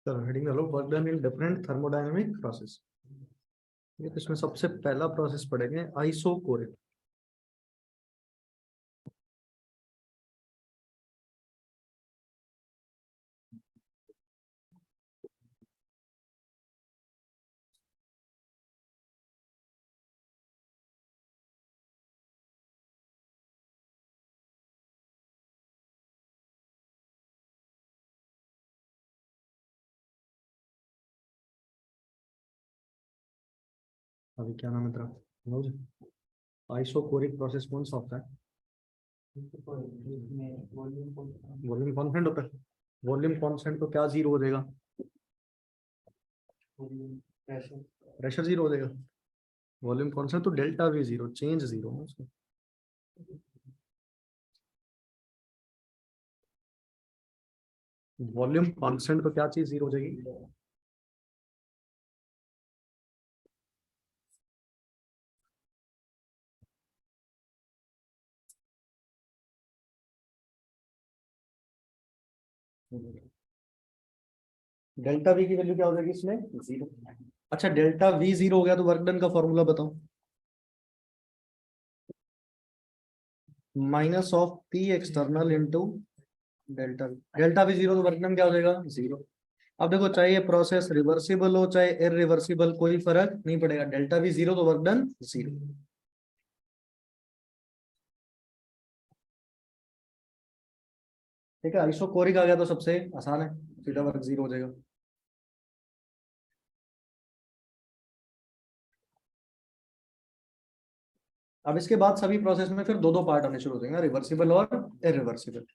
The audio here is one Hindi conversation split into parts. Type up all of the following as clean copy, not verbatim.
चलो हेडिंग डालो, work done in different thermodynamic process. ये तो इसमें सबसे पहला प्रोसेस पढ़ेंगे आइसोकोरिक। अभी क्या नाम है तेरा? मनोज। आइसोकोरिक प्रोसेस कौन सा होता है? वॉल्यूम कॉन्स्टेंट होता है। वॉल्यूम कॉन्स्टेंट तो क्या जीरो हो जाएगा? प्रेशर जीरो हो जाएगा। वॉल्यूम कॉन्स्टेंट तो delta we zero, change zero है उसका। वॉल्यूम कॉन्स्टेंट तो क्या चीज जीरो हो जाएगी? डेल्टा वी की वैल्यू क्या हो जाएगी इसमें? जीरो। अच्छा, डेल्टा वी जीरो हो गया तो वर्क डन का फॉर्मूला बताओ। Minus of P external into delta we. Delta we zero तो वर्क डन क्या हो जाएगा? जीरो। अब देखो, चाहे ये प्रोसेस रिवर्सिबल हो चाहे इरिवर्सिबल, कोई फर्क नहीं पड़ेगा। डेल्टा वी जीरो तो वर्क डन जीरो। ठीक है, आइसोकोरिक आ गया तो सबसे आसान है, सीधा वर्क जीरो हो जाएगा। अब इसके बाद सभी प्रोसेस में फिर दो दो पार्ट आने शुरू हो जाएंगे, रिवर्सिबल और इरिवर्सिबल। है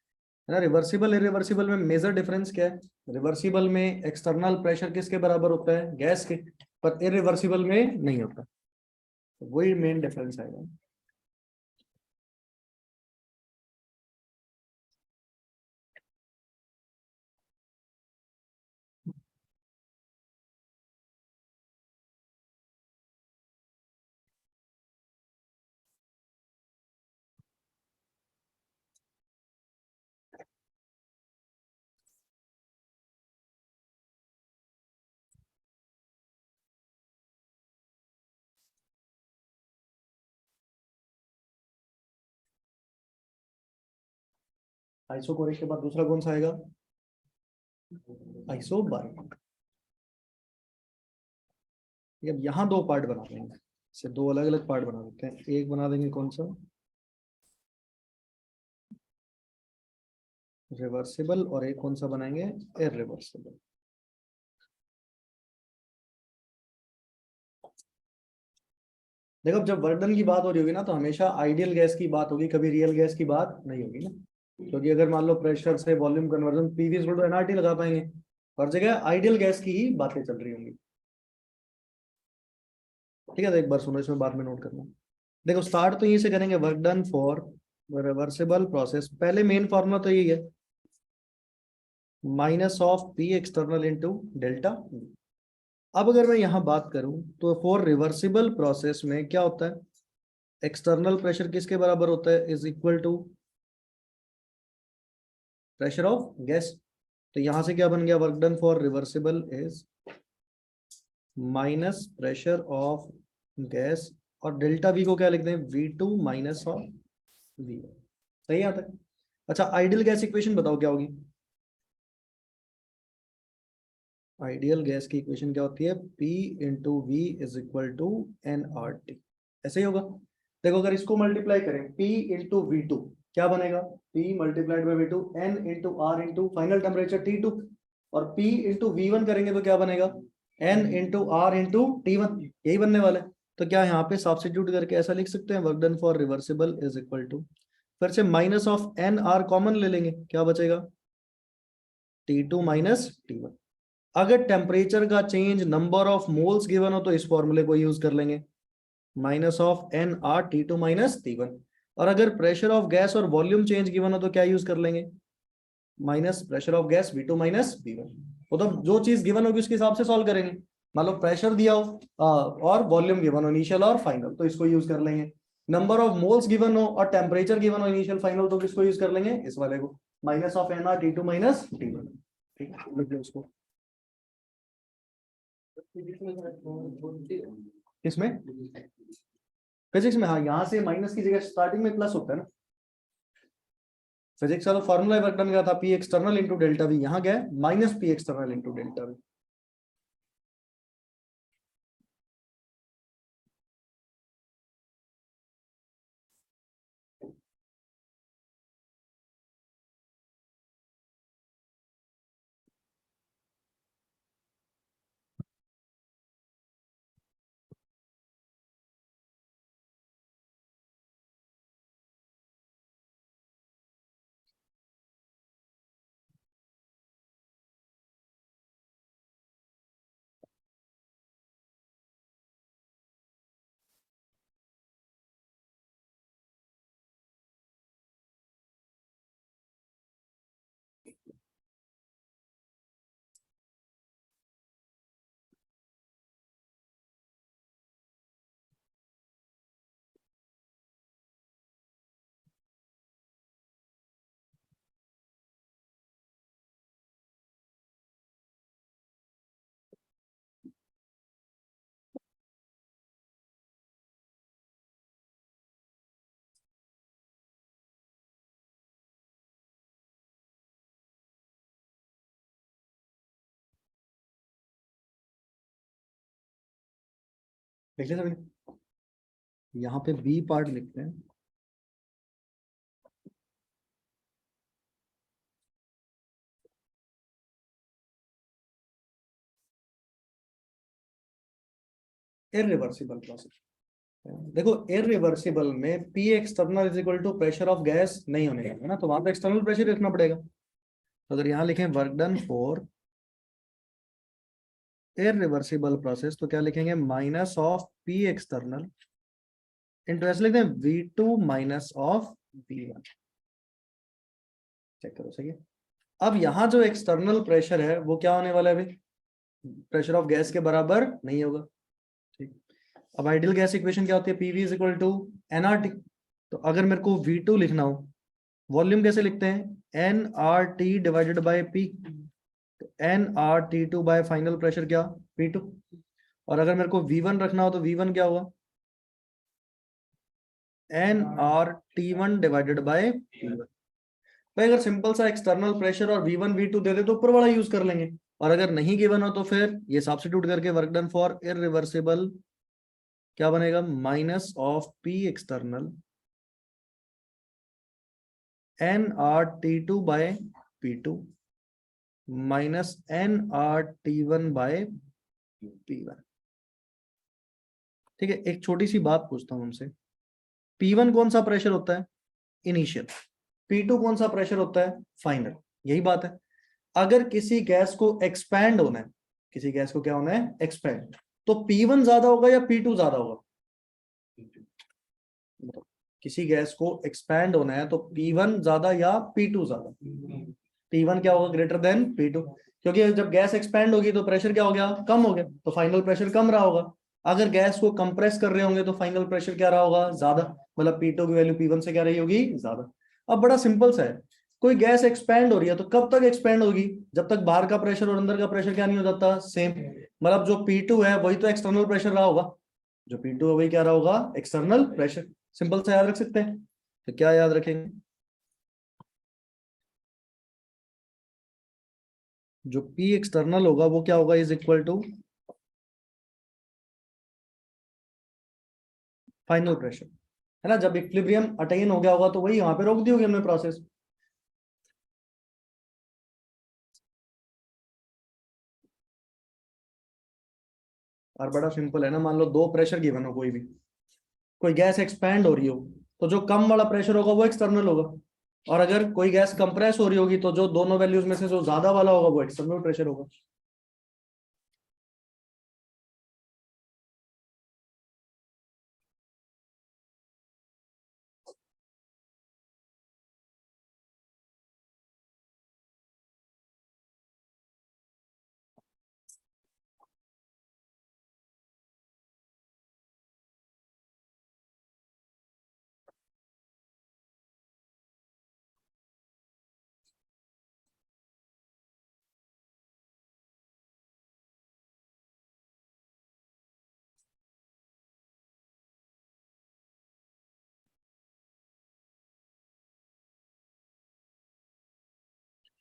ना? रिवर्सिबल इरिवर्सिबल में मेजर डिफरेंस क्या है? रिवर्सिबल में एक्सटर्नल प्रेशर किसके बराबर होता है? गैस के। पर इरिवर्सिबल में नहीं होता। तो वही मेन डिफरेंस आएगा। आइसोकोरिक के बाद दूसरा कौन सा आएगा? आइसोबारिक। अब यहाँ दो पार्ट बना देंगे, इसे दो अलग अलग पार्ट बना देते हैं। एक बना देंगे कौन सा? रिवर्सिबल, और एक कौन सा बनाएंगे? इरिवर्सिबल। देखो, जब वर्डन की बात हो रही होगी ना तो हमेशा आइडियल गैस की बात होगी, कभी रियल गैस की बात नहीं होगी ना। क्योंकि अगर मान लो प्रेशर से volume conversion PV equal NRT लगा पाएंगे, हर जगह आइडियल गैस की ही बातें चल रही होंगी। ठीक है, तो एक बार सुनो, इसमें बाद में नोट करना। देखो, स्टार्ट तो यहीं से करेंगे, work done for reversible process. पहले मेन फॉर्मूला तो यही है, minus of P external into delta. अब अगर मैं यहां बात करूं तो फॉर रिवर्सिबल प्रोसेस में क्या होता है? एक्सटर्नल प्रेशर किसके बराबर होता है? Is equal to pressure of gas. तो यहां से क्या बन गया? Work done for reversible is minus pressure of gas, और डेल्टा वी को क्या लिखते हैं? V2 minus of V। सही आता है। अच्छा, आइडियल गैस इक्वेशन बताओ क्या होगी? आइडियल गैस की इक्वेशन क्या होती है? P into V is equal to nRT। ऐसे ही होगा। देखो, अगर इसको मल्टीप्लाई करें, P इंटू V2 क्या बनेगा? P multiplied by V2, N into R into final temperature T2, और P इंटू V1 करेंगे तो क्या बनेगा? N into R into T1। यही बनने वाला है। तो क्या यहाँ पे सब्स्टिट्यूट करके ऐसा लिख सकते हैं, work done for reversible is equal to, फिर से माइनस ऑफ NR कॉमन ले लेंगे, क्या बचेगा? T2 minus T1। अगर टेम्परेचर का change number of moles given हो तो इस फॉर्मूले को यूज कर लेंगे, minus of NR T2 minus T1। और अगर प्रेशर ऑफ गैस और वॉल्यूम चेंज गिवन हो तो क्या यूज कर लेंगे? Minus pressure of gas V2 minus V1। वो तो जो चीज गिवन होगी उसके हिसाब से सॉल्व करेंगे। मान लो प्रेशर दिया हो और वॉल्यूम गिवन हो, इनिशियल और फाइनल, तो इसको यूज कर लेंगे। नंबर ऑफ मोल्स गिवन हो और टेम्परेचर गिवन हो, इनिशियल फाइनल, तो किसको यूज कर लेंगे? इस वाले को, minus of NR T2 minus T1। ठीक है, लिख लो उसको। किसमें? फिजिक्स में, हाँ, यहाँ से माइनस की जगह स्टार्टिंग में प्लस होता है ना। फिजिक्स का तो फॉर्मूला वर्क डन गया था, P external into delta we, यहाँ क्या है minus P external into delta we. देख लिया सभी ने? यहाँ पे बी पार्ट लिखते हैं। Irreversible process. देखो इरिवर्सिबल में P external is equal to pressure of gas नहीं होने का है ना, तो वहां पे एक्सटर्नल प्रेशर लिखना पड़ेगा। तो अगर यहाँ लिखें work done for irreversible process तो क्या लिखेंगे, minus of P external into ऐसे लिखते हैं V two minus of V one. Check करो सही है। अब यहाँ जो एक्सटर्नल प्रेशर है वो क्या होने वाला है भाई, प्रेशर ऑफ गैस के बराबर नहीं होगा। ठीक। अब आइडियल गैस इक्वेशन क्या होती है, PV is equal to NRT. तो अगर मेरे को V2 लिखना हो, वॉल्यूम कैसे लिखते हैं, N R T divided by P. तो N R T two by final pressure क्या, P2। और अगर मेरे को V1 रखना हो तो V1 क्या हुआ, N R T one divided by P1। भाई अगर सिंपल सा एक्सटर्नल प्रेशर और V1 V2 दे दे तो ऊपर वाला यूज कर लेंगे, और अगर नहीं गिवन हो तो फिर ये सब्स्टिट्यूट करके वर्क डन फॉर इरिवर्सिबल क्या बनेगा, minus of P external N R T two by P2 minus N R T one by P1। ठीक है, एक छोटी सी बात पूछता हूं हमसे, P1 कौन सा प्रेशर होता है, इनिशियल। P2 कौन सा प्रेशर होता है, फाइनल। यही बात है। अगर किसी गैस को एक्सपैंड होना है, किसी गैस को क्या होना है, एक्सपैंड, तो P1 ज्यादा होगा या P2 ज्यादा होगा, किसी गैस को एक्सपैंड होना है तो P1 ज्यादा या P2 ज्यादा, P1 क्या होगा, ग्रेटर देन P2। क्योंकि जब गैस एक्सपैंड होगी तो प्रेशर क्या हो गया, कम हो गया, तो फाइनल प्रेशर कम रहा होगा। अगर गैस को कंप्रेस कर रहे होंगे तो फाइनल प्रेशर क्या रहा होगा, ज्यादा, मतलब P2 की वैल्यू P1 से क्या रही होगी, ज्यादा। अब बड़ा सिंपल सा है, कोई गैस एक्सपैंड हो रही है तो कब तक एक्सपैंड होगी, जब तक बाहर का प्रेशर और अंदर का प्रेशर क्या नहीं हो जाता, सेम। मतलब जो P2 है वही तो एक्सटर्नल प्रेशर रहा होगा, जो P2 है वही क्या रहा होगा, एक्सटर्नल प्रेशर। सिंपल सा याद रख सकते हैं। तो क्या याद रखेंगे, जो P एक्सटर्नल होगा वो क्या होगा, is equal to final pressure, है ना। जब इक्विलिब्रियम अटेन हो गया होगा तो वही वहां पे रोक दी होगी हमने प्रोसेस। और बड़ा सिंपल है ना, मान लो दो प्रेशर गिवन हो, कोई भी, कोई गैस एक्सपैंड हो रही हो तो जो कम वाला प्रेशर होगा वो एक्सटर्नल होगा, और अगर कोई गैस कंप्रेस हो रही होगी तो जो दोनों वैल्यूज में से जो ज्यादा वाला होगा वो एक्सटर्नल प्रेशर होगा।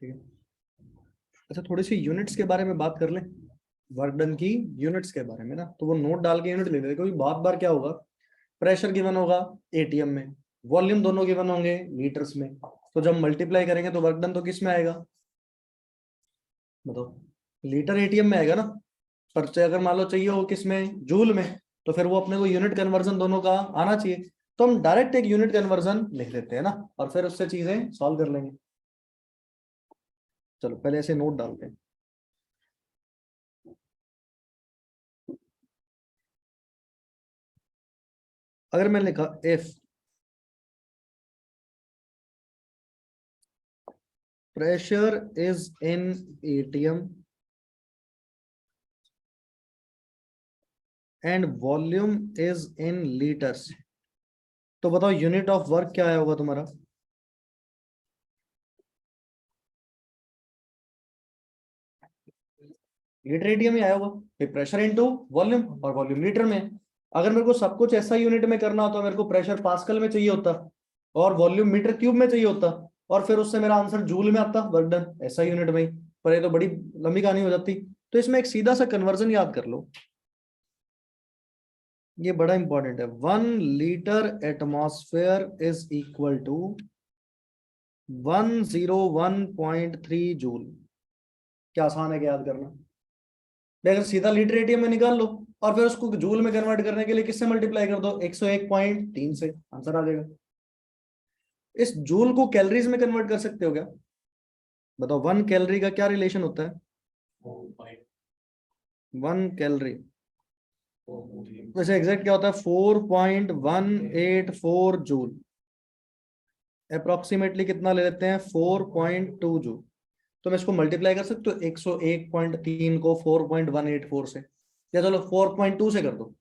ठीक है। अच्छा, थोड़ी सी यूनिट्स के बारे में बात कर लें, वर्क डन की यूनिट्स के बारे में ना, तो वो नोट डाल के यूनिट ले लेते, क्योंकि बहुत बार क्या होगा, प्रेशर गिवन होगा एटीएम में, वॉल्यूम दोनों गिवन होंगे लीटर्स में, तो जब मल्टीप्लाई करेंगे तो वर्क डन तो किस में आएगा, बताओ, लीटर एटीएम में आएगा ना। पर अगर मान लो चाहिए हो किस में, जूल में, तो फिर वो अपने को यूनिट कन्वर्जन दोनों का आना चाहिए, तो हम डायरेक्ट एक यूनिट कन्वर्जन लिख देते हैं ना, और फिर उससे चीजें सॉल्व कर लेंगे। चलो पहले ऐसे नोट डालते हैं। अगर मैंने लिखा if pressure is in ATM and volume is in litres, तो बताओ यूनिट ऑफ वर्क क्या आया होगा तुम्हारा, लीटर एटीएम ही आया होगा, फिर प्रेशर इनटू वॉल्यूम, और वॉल्यूम लीटर में है। अगर मेरे को सब कुछ ऐसा यूनिट में करना होता, मेरे को प्रेशर पास्कल में चाहिए होता, और वॉल्यूम मीटर क्यूब में चाहिए होता, और फिर उससे मेरा आंसर जूल में आता, वर्क डन ऐसा यूनिट में ही। पर ये तो बड़ी लंबी कहानी हो जाती, तो इसमें एक सीधा सा कन्वर्जन याद कर लो, ये बड़ा इंपॉर्टेंट है। 1 litre atmosphere is equal to 101.3 joule. क्या आसान है क्या याद करना, अगर सीधा लीटर एटीएम में निकाल लो, और फिर उसको जूल में कन्वर्ट करने के लिए किससे मल्टीप्लाई कर दो, 101.3 से, आंसर आ जाएगा। इस जूल को कैलोरीज में कन्वर्ट कर सकते हो क्या, बताओ 1 कैलोरी का क्या रिलेशन होता है, 1 कैलोरी, वैसे एग्जैक्ट क्या होता है, 4.184 जूल, अप्रोक्सीमेटली कितना ले लेते हैं, 4.2 जूल। तो मैं इसको मल्टीप्लाई कर सकते हो 101.3 को 4.184 से, या चलो 4.2 से कर दो,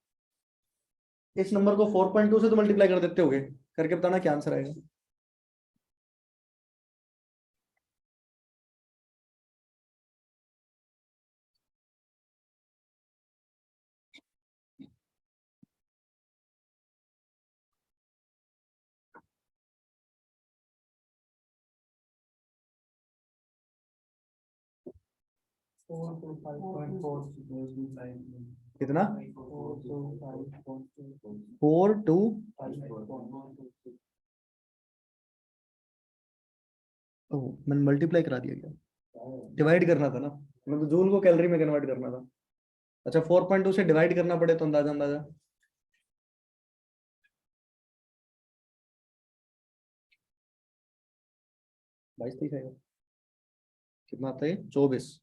इस नंबर को 4.2 से तो मल्टीप्लाई कर देते होगे, करके बताना क्या आंसर आएगा। 4 to 5.4 कितना, 4 to मैंने मल्टीप्लाई करा दिया क्या, डिवाइड करना था ना, मैं तो जूल को कैलोरी में कन्वर्ट करना था। अच्छा, 4.2 से डिवाइड करना पड़े तो अंदाजा अंदाजा 22 30 आएगा, कितना आता है 24,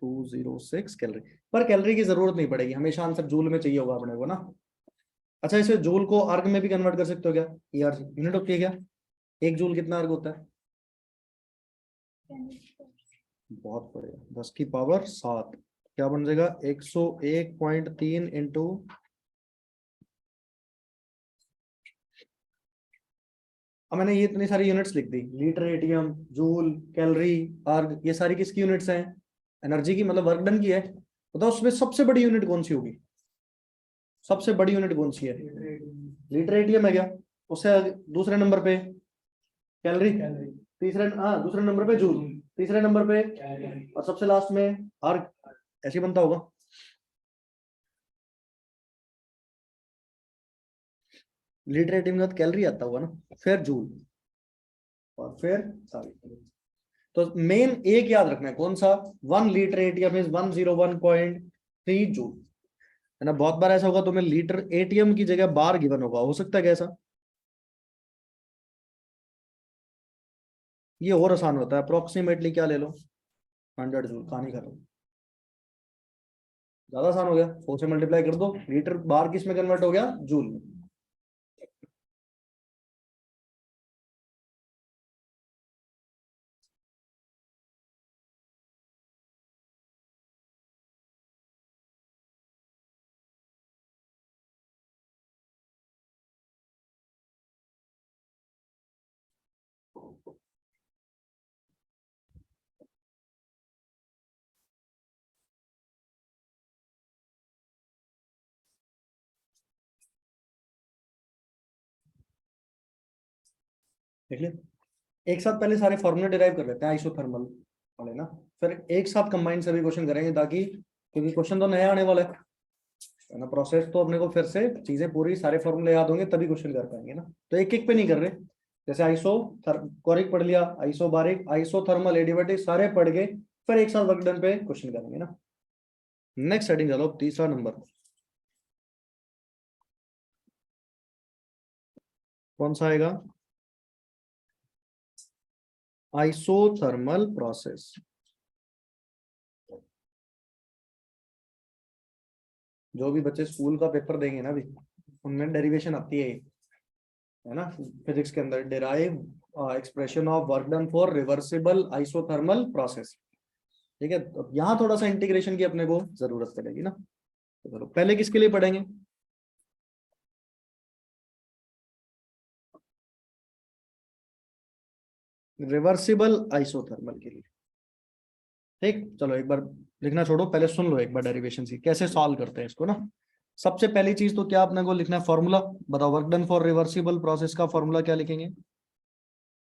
206 कैलोरी। पर कैलोरी की जरूरत नहीं पड़ेगी, हमेशा आंसर जूल में चाहिए होगा अपने को ना। अच्छा, इसे जूल को अर्ग में भी कन्वर्ट कर सकते हो क्या, यार यूनिट होती है क्या, 1 जूल कितना अर्ग होता है, बहुत बढ़िया, 10 की पावर 7, क्या बन जाएगा, 101.3 इंटू, अब मैंने ये इतनी सारी यूनिट्स लिख दी, लीटर एटीएम, जूल, कैलोरी, अर्ग, ये सारी किसकी यूनिट्स हैं, एनर्जी की, मतलब वर्क डन की है। बताओ उसमें सबसे बड़ी यूनिट कौन सी होगी, सबसे बड़ी यूनिट कौन सी है, लीटर एटीएम है क्या, उससे दूसरे नंबर पे कैलोरी, तीसरे, हाँ दूसरे नंबर पे जूल, तीसरे नंबर पे, और सबसे लास्ट में अर्ग, ऐसे ही बनता होगा। लीटर एटीएम के बाद कैलोरी आता होगा ना, फिर जूल, और फिर सारी। तो मेन एक याद रखना है कौन सा, 1 लीटर एटीएम इज 101.3 जूल, है ना। बहुत बार ऐसा होगा तो मैं लीटर एटीएम की जगह बार गिवन होगा, हो सकता है कैसा, ये और आसान होता है, अप्रोक्सीमेटली क्या ले लो, 100 जूल, कहानी खत्म। ज्यादा आसान हो गया, 4 से मल्टीप्लाई कर दो, लीटर बार किस में कन्वर्ट हो गया, जूल में। देख लिया। एक साथ पहले सारे फॉर्मूले डिराइव कर लेते हैं आइसोथर्मल वाले ना, फिर एक साथ कंबाइन सभी क्वेश्चन करेंगे, ताकि क्योंकि क्वेश्चन तो नया आने वाला है ना, प्रोसेस तो अपने को फिर से चीजें पूरी सारे फॉर्मूले याद होंगे तभी क्वेश्चन कर पाएंगे ना। तो एक एक पे नहीं कर रहे, जैसे आइसो कोरिक पढ़ लिया, आइसो बारिक, आइसोथर्मल, एडियाबैटिक सारे पढ़ के फिर एक साथ वर्क डन पे क्वेश्चन करेंगे ना। नेक्स्ट हेडिंग चलो, तीसरा नंबर कौन सा आएगा? Isothermal process. जो भी बच्चे स्कूल का पेपर देंगे ना अभी, उनमें डेरिवेशन आती है ना, फिजिक्स के अंदर, derive expression of work done for reversible isothermal process. ठीक है, तो यहाँ थोड़ा सा इंटीग्रेशन की अपने को जरूरत पड़ेगी ना। तो चलो पहले किसके लिए पढ़ेंगे? रिवर्सिबल आइसोथर्मल के लिए। ठीक, चलो एक बार लिखना छोड़ो, पहले सुन लो एक बार डेरिवेशन सी कैसे सॉल्व करते हैं इसको ना। सबसे पहली चीज तो क्या अपने को लिखना है? फॉर्मूला। बताओ, work done for reversible process का फॉर्मूला क्या लिखेंगे?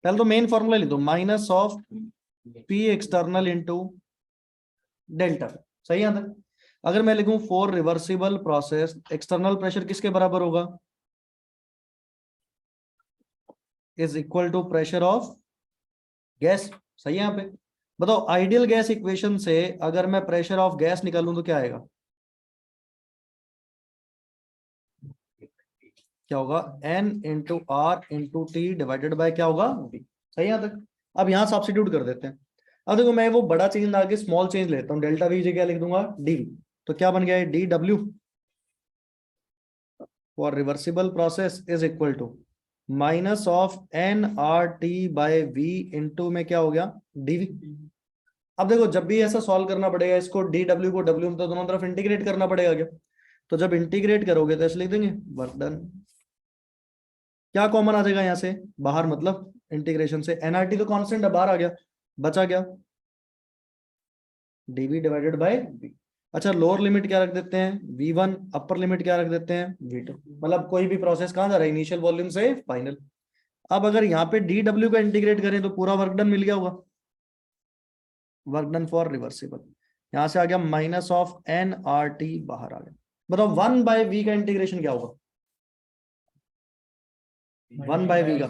पहले तो मेन फॉर्मूला लिख दो, minus of P external into delta. सही है तक? अगर मैं लिखूं for reversible process, external pressure किसके बराबर होगा? Is equal to pressure of gas. सही है यहाँ पे? बताओ, आइडियल गैस इक्वेशन से अगर मैं प्रेशर ऑफ गैस निकालूं तो क्या आएगा? क्या होगा? N into R into T divided by क्या होगा? वी। सही है यहाँ तक? अब यहाँ सब्स्टिट्यूट कर देते हैं। अब देखो, मैं वो बड़ा चेंज ना आगे स्मॉल चेंज लेता हूँ, डेल्टा वी जगह लिख दूंगा डी। तो क्या बन गया? D W for reversible process is equal to minus of N R T by V into में क्या हो गया? डीवी। अब देखो, जब भी ऐसा सॉल्व करना पड़ेगा इसको, डी डब्ल्यू को डब्ल्यू में तो दोनों तरफ इंटीग्रेट करना पड़ेगा क्या? तो जब इंटीग्रेट करोगे तो ऐसे लिख देंगे वर्क डन। क्या कॉमन आ जाएगा यहाँ से बाहर? मतलब इंटीग्रेशन से एनआरटी तो कांस्टेंट है, बाहर आ गया, बचा क्या? DV divided by V. अच्छा, लोअर लिमिट क्या रख देते हैं? V1, अपर लिमिट क्या रख देते हैं? V2। मतलब कोई भी प्रोसेस कहां जा रहा है? इनिशियल वॉल्यूम से फाइनल। अब अगर यहाँ पे डी डब्ल्यू का इंटीग्रेट करें तो पूरा वर्क डन मिल गया होगा, वर्क डन फॉर रिवर्सिबल। यहां से आ गया minus of N R T, बाहर आ गया। बताओ, 1/v का इंटीग्रेशन क्या होगा? 1/v का,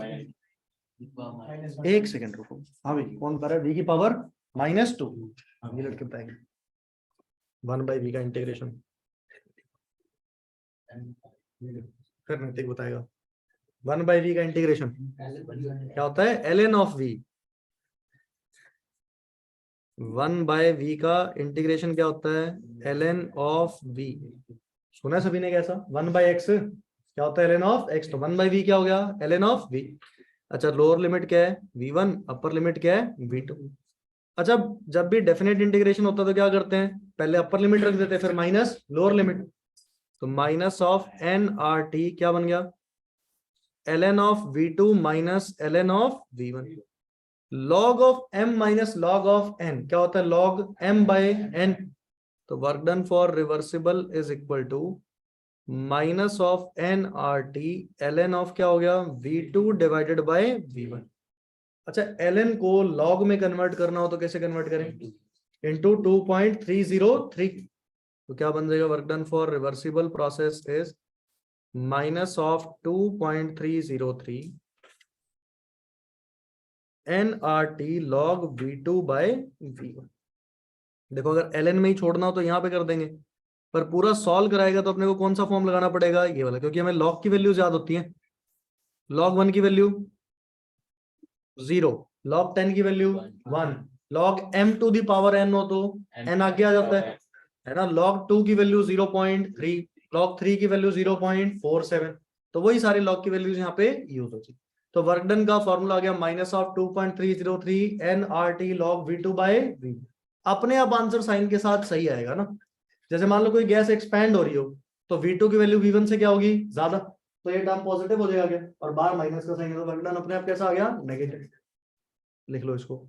एक सेकंड रुको। हाँ भाई, कौन कर रहा है? v की पावर -2। ये लड़के बताएंगे 1/v का इंटीग्रेशन, फिर नैतिक बताएगा। 1/v का इंटीग्रेशन क्या होता है? ln of v। 1/v का इंटीग्रेशन क्या होता है? ln of v। सुना है सभी ने कैसा? 1/x क्या होता है? ln of x। तो 1/v क्या हो गया? ln of v। अच्छा, लोअर लिमिट क्या है? v1, अपर लिमिट क्या है? v2। अच्छा, जब भी डेफिनेट इंटीग्रेशन होता है तो क्या करते हैं? पहले अपर लिमिट रख देते हैं, फिर माइनस लोअर लिमिट। तो minus of N R T क्या बन गया? ln of v2 minus ln of v1। Log of m minus log of n क्या होता है? Log m by n। तो work done for reversible is equal to minus of N R T ln of क्या हो गया? v2 divided by v1। अच्छा, ln को लॉग में कन्वर्ट करना हो तो कैसे कन्वर्ट करें? इंटू 2.303। तो क्या बन जाएगा? Work done for reversible process is minus of 2.303 N R T log v2 by v1। देखो, अगर ln में ही छोड़ना हो तो यहाँ पे कर देंगे, पर पूरा सॉल्व कराएगा तो अपने को कौन सा फॉर्म लगाना पड़ेगा? ये वाला, क्योंकि हमें लॉग की वैल्यूज याद होती है। लॉग 1 की वैल्यू 0, लॉग 10 की value 1, log m to the power n हो तो n आगे आ जाता है ना। लॉग 2 की वैल्यू 0.3, लॉग 3 की वैल्यू 0.47। तो वही सारे लॉग की वैल्यूज यहाँ पे यूज होती है। तो वर्क डन का फॉर्मूला आ गया minus of 2.303 N R T log v2 by v। अपने आप आंसर साइन के साथ सही आएगा ना। जैसे मान लो कोई गैस एक्सपैंड हो रही हो, तो v2 की वैल्यू v1 से क्या होगी? ज्यादा, तो ये टर्म पॉजिटिव हो जाएगा क्या? और बाहर माइनस का साइन है, तो वर्क डन अपने आप कैसा आ गया? नेगेटिव। लिख लो इसको।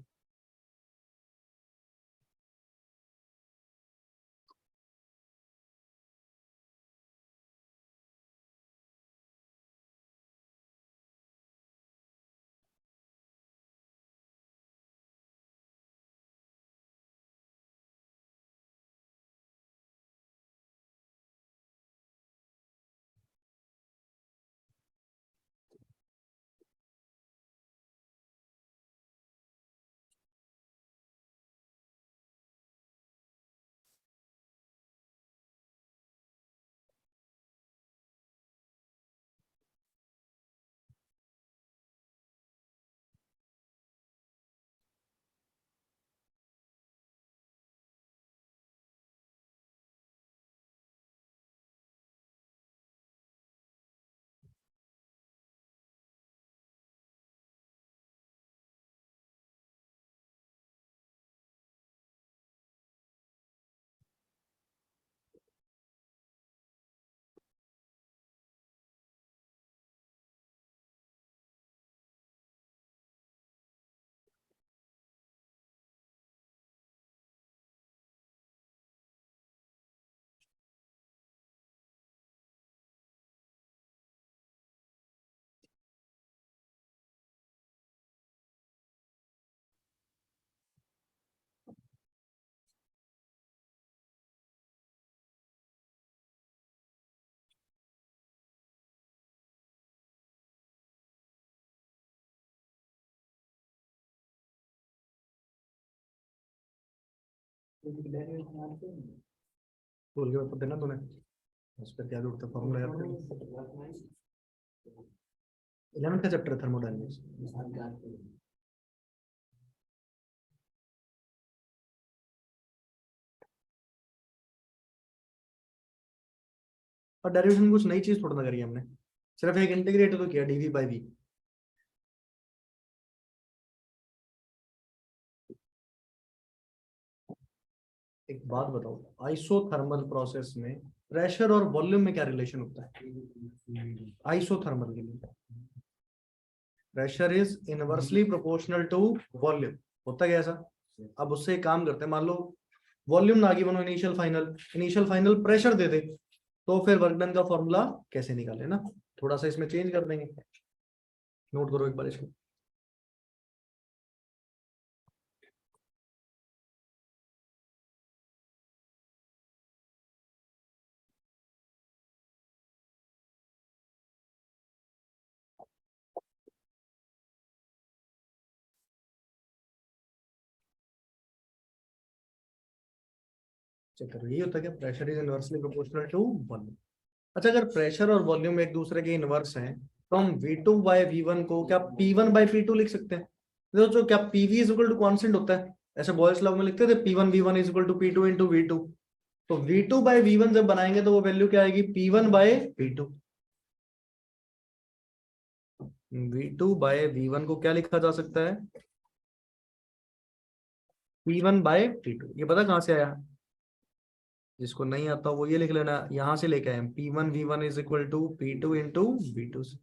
बोल के पेपर देना तूने, उस पर क्या जरूरत है फॉर्मूला याद करने। 11th का चैप्टर है थर्मोडायनेमिक्स। और डेरिवेशन कुछ नई चीज थोड़ा ना करी हमने, सिर्फ एक इंटीग्रेट तो किया डीवी बाई वी। एक बात बताओ, आइसोथर्मल प्रोसेस में प्रेशर और वॉल्यूम में क्या रिलेशन होता है आइसोथर्मल के लिए? Pressure is inversely proportional to volume, होता है क्या ऐसा? अब उससे एक काम करते हैं, मान लो वॉल्यूम ना गिवन हो, इनिशियल फाइनल प्रेशर दे दे, तो फिर वर्क डन का फॉर्मूला कैसे निकाले ना? थोड़ा सा इसमें चेंज कर देंगे, नोट करो एक बार इसको। चेक करो, यही होता है क्या? Pressure is inversely proportional to volume. अच्छा, अगर प्रेशर और वॉल्यूम एक दूसरे के इनवर्स हैं, तो हम V2 बाय V1 को क्या P1 बाय P2 लिख सकते हैं? देखो, जो क्या PV is equal to constant होता है, ऐसे बॉयल्स लॉ में लिखते थे P1 V1 is equal to P2 into V2। तो V2 बाय V1 जब बनाएंगे तो वो वैल्यू क्या आएगी? P1 bye V2। V2 by V1 को क्या लिखा जा सकता है? P1 bye P2। ये पता कहां से आया? जिसको नहीं आता वो ये लिख लेना, यहां से लेके आए P1 V1 is equal to P2 into V2 से,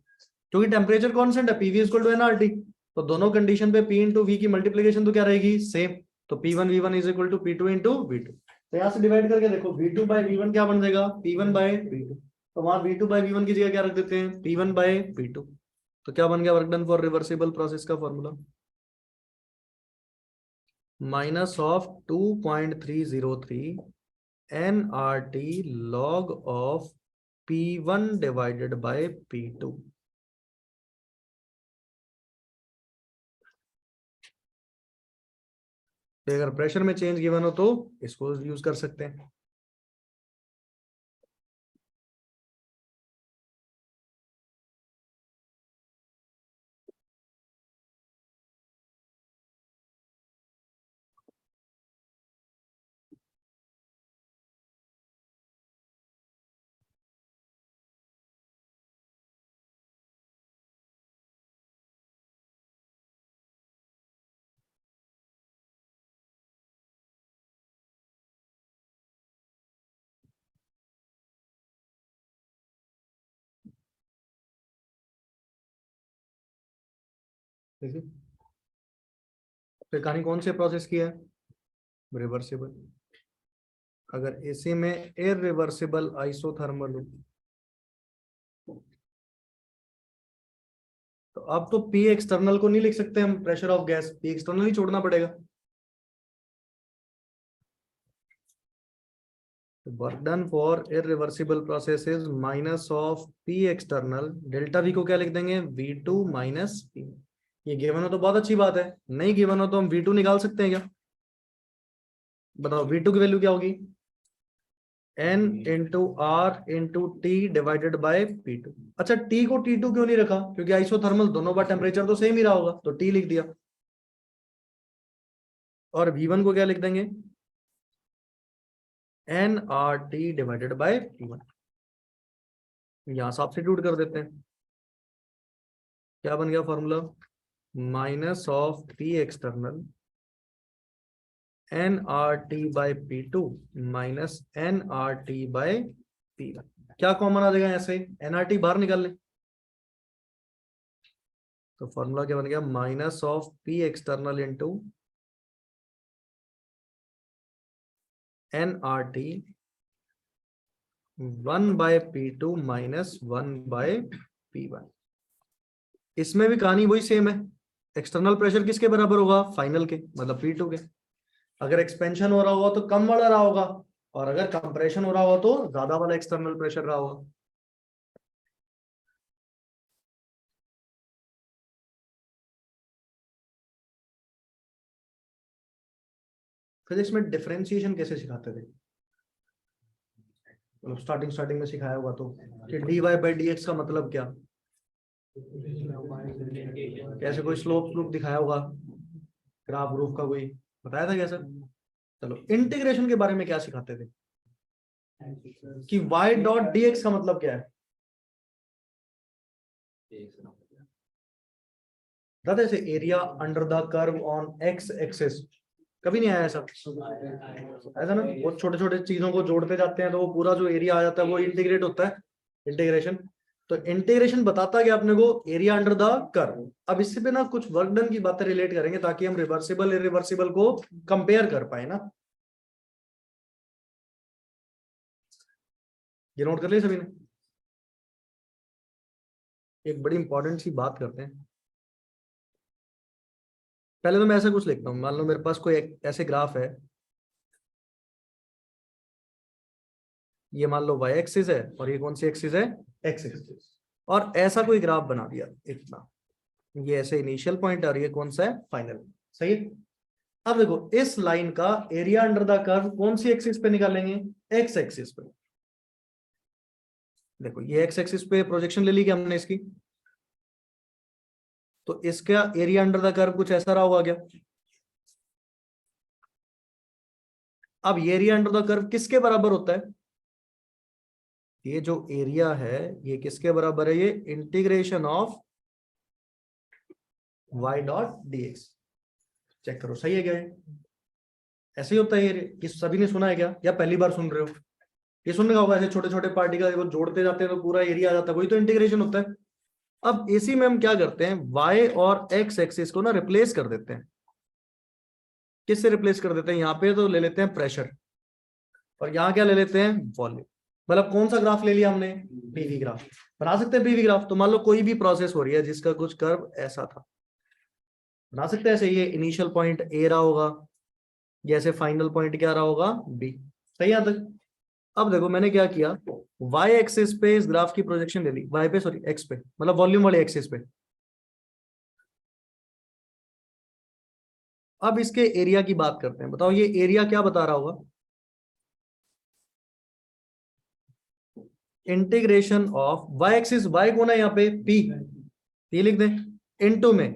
क्योंकि टेम्परेचर कॉन्स्टेंट है, पीवी इक्वल टू एनआरटी। तो दोनों कंडीशन पे P इंटू वी की मल्टीप्लीकेशन तो क्या रहेगी? सेम। तो P1 V1 is equal to P2 into V2। तो यहाँ से डिवाइड करके देखो, V2 बाय V1 क्या बन जाएगा? P1 bye V2। तो वहां V2 बाय V1 की जगह क्या रख देते हैं? P1 bye P2। तो क्या बन गया work done for reversible process का formula? Minus of 2.303 nRT log of P1 divided by P2। तो अगर प्रेशर में चेंज गिवन हो तो इसको यूज कर सकते हैं। देखिए, फिर कहानी कौन से प्रोसेस की है? रिवर्सिबल। अगर इसी में इरिवर्सिबल आइसोथर्मल हो, तो अब तो पी एक्सटर्नल को नहीं लिख सकते हम, pressure of gas P external ही छोड़ना पड़ेगा। Work done for irreversible process is minus of P external, delta V को क्या लिख देंगे? V2 minus P. ये गिवन हो तो बहुत अच्छी बात है, नहीं गिवन हो तो हम V2 निकाल सकते हैं क्या? बताओ V2 की वैल्यू क्या होगी? N into R into T divided by P2। अच्छा, T को T2 क्यों नहीं रखा? क्योंकि आइसोथर्मल दोनों बार टेम्परेचर तो सेम ही रहा होगा, तो T लिख दिया। और V1 को क्या लिख देंगे? nRT divided by P1। यहां सब्स्टिट्यूट कर देते हैं, क्या बन गया formula? Minus of P external nRT by P2 minus nRT by P1। क्या कॉमन आ जाएगा ऐसे? nRT बाहर निकाल ले, तो फॉर्मूला क्या बन गया? Minus of P external into nRT 1 by P2 minus 1 by P1। इसमें भी कहानी वही सेम है, एक्सटर्नल प्रेशर किसके बराबर होगा? फाइनल के, मतलब P2 के। अगर एक्सपेंशन हो रहा होगा तो कम वाला रहा होगा, और अगर कंप्रेशन हो रहा होगा तो ज्यादा वाला एक्सटर्नल प्रेशर रहा होगा। फिजिक्स में डिफरेंशिएशन कैसे सिखाते थे? मतलब स्टार्टिंग में सिखाया होगा तो, कि dy बाई डी एक्स का मतलब क्या, कैसे कोई स्लोप स्लोप दिखाया होगा, ग्राफ ग्रूफ का कोई बताया था कैसे? चलो इंटीग्रेशन के बारे में क्या सिखाते थे, कि y डॉट डी एक्स का मतलब क्या है? दादा ऐसे area under the curve on x axis, कभी नहीं आया ऐसा? ऐसा ना, वो छोटे छोटे चीजों को जोड़ते जाते हैं तो वो पूरा जो एरिया आ जाता है वो इंटीग्रेट होता है, इंटीग्रेशन। तो इंटीग्रेशन बताता है अपने को एरिया अंडर द कर्व। अब इससे पे ना कुछ वर्क डन की बातें रिलेट करेंगे ताकि हम रिवर्सिबल इरिवर्सिबल को कंपेयर कर पाए ना। ये नोट कर लिया सभी ने? एक बड़ी इंपॉर्टेंट सी बात करते हैं। पहले तो मैं ऐसा कुछ लिखता हूँ, मान लो मेरे पास कोई ऐसे ग्राफ है, ये मान लो y एक्सिस है और ये कौन सी एक्सिस है, x एक्सिस। और ऐसा कोई ग्राफ बना दिया इतना, ये ऐसे इनिशियल पॉइंट और ये कौन सा है, फाइनल। सही है। अब देखो इस लाइन का एरिया अंडर द कर्व कौन सी एक्सिस पे निकालेंगे, x एक्सिस पे। देखो ये x एक्सिस पे प्रोजेक्शन ले ली क्या हमने इसकी, तो इसका एरिया अंडर द कर्व कुछ ऐसा रहा होगा क्या? अब ये एरिया अंडर द कर्व किसके बराबर होता है? ये जो एरिया है ये किसके बराबर है, ये integration of y dot D X. Check करो सही है क्या ये? ऐसे ही होता है ये सभी ने सुना है क्या, या पहली बार सुन रहे हो? ये सुनने का होगा, ऐसे छोटे छोटे पार्टिकल को जोड़ते जाते हैं तो पूरा एरिया आ जाता है, वही तो इंटीग्रेशन होता है। अब इसी में हम क्या करते हैं, y और x एक्सिस को ना रिप्लेस कर देते हैं। किससे रिप्लेस कर देते हैं, यहाँ पे तो ले लेते हैं प्रेशर, और यहाँ क्या ले लेते हैं, वॉल्यूम। मतलब कौन सा ग्राफ ले लिया हमने, पीवी ग्राफ। बना सकते हैं पीवी ग्राफ। तो मान लो कोई भी प्रोसेस हो रही है जिसका कुछ कर्व ऐसा था, बना सकते हैं ऐसे, ये इनिशियल पॉइंट ए रहा होगा, जैसे फाइनल पॉइंट क्या रहा होगा, बी। सही है तक? अब देखो मैंने क्या किया, y एक्सिस पे इस ग्राफ की प्रोजेक्शन ले ली, y पे सॉरी x पे, मतलब वॉल्यूम वाले एक्सिस पे। अब इसके एरिया की बात करते हैं, बताओ ये एरिया क्या बता रहा होगा, integration of y axis, y कौन है यहाँ पे, p, ये लिख दें, इनटू में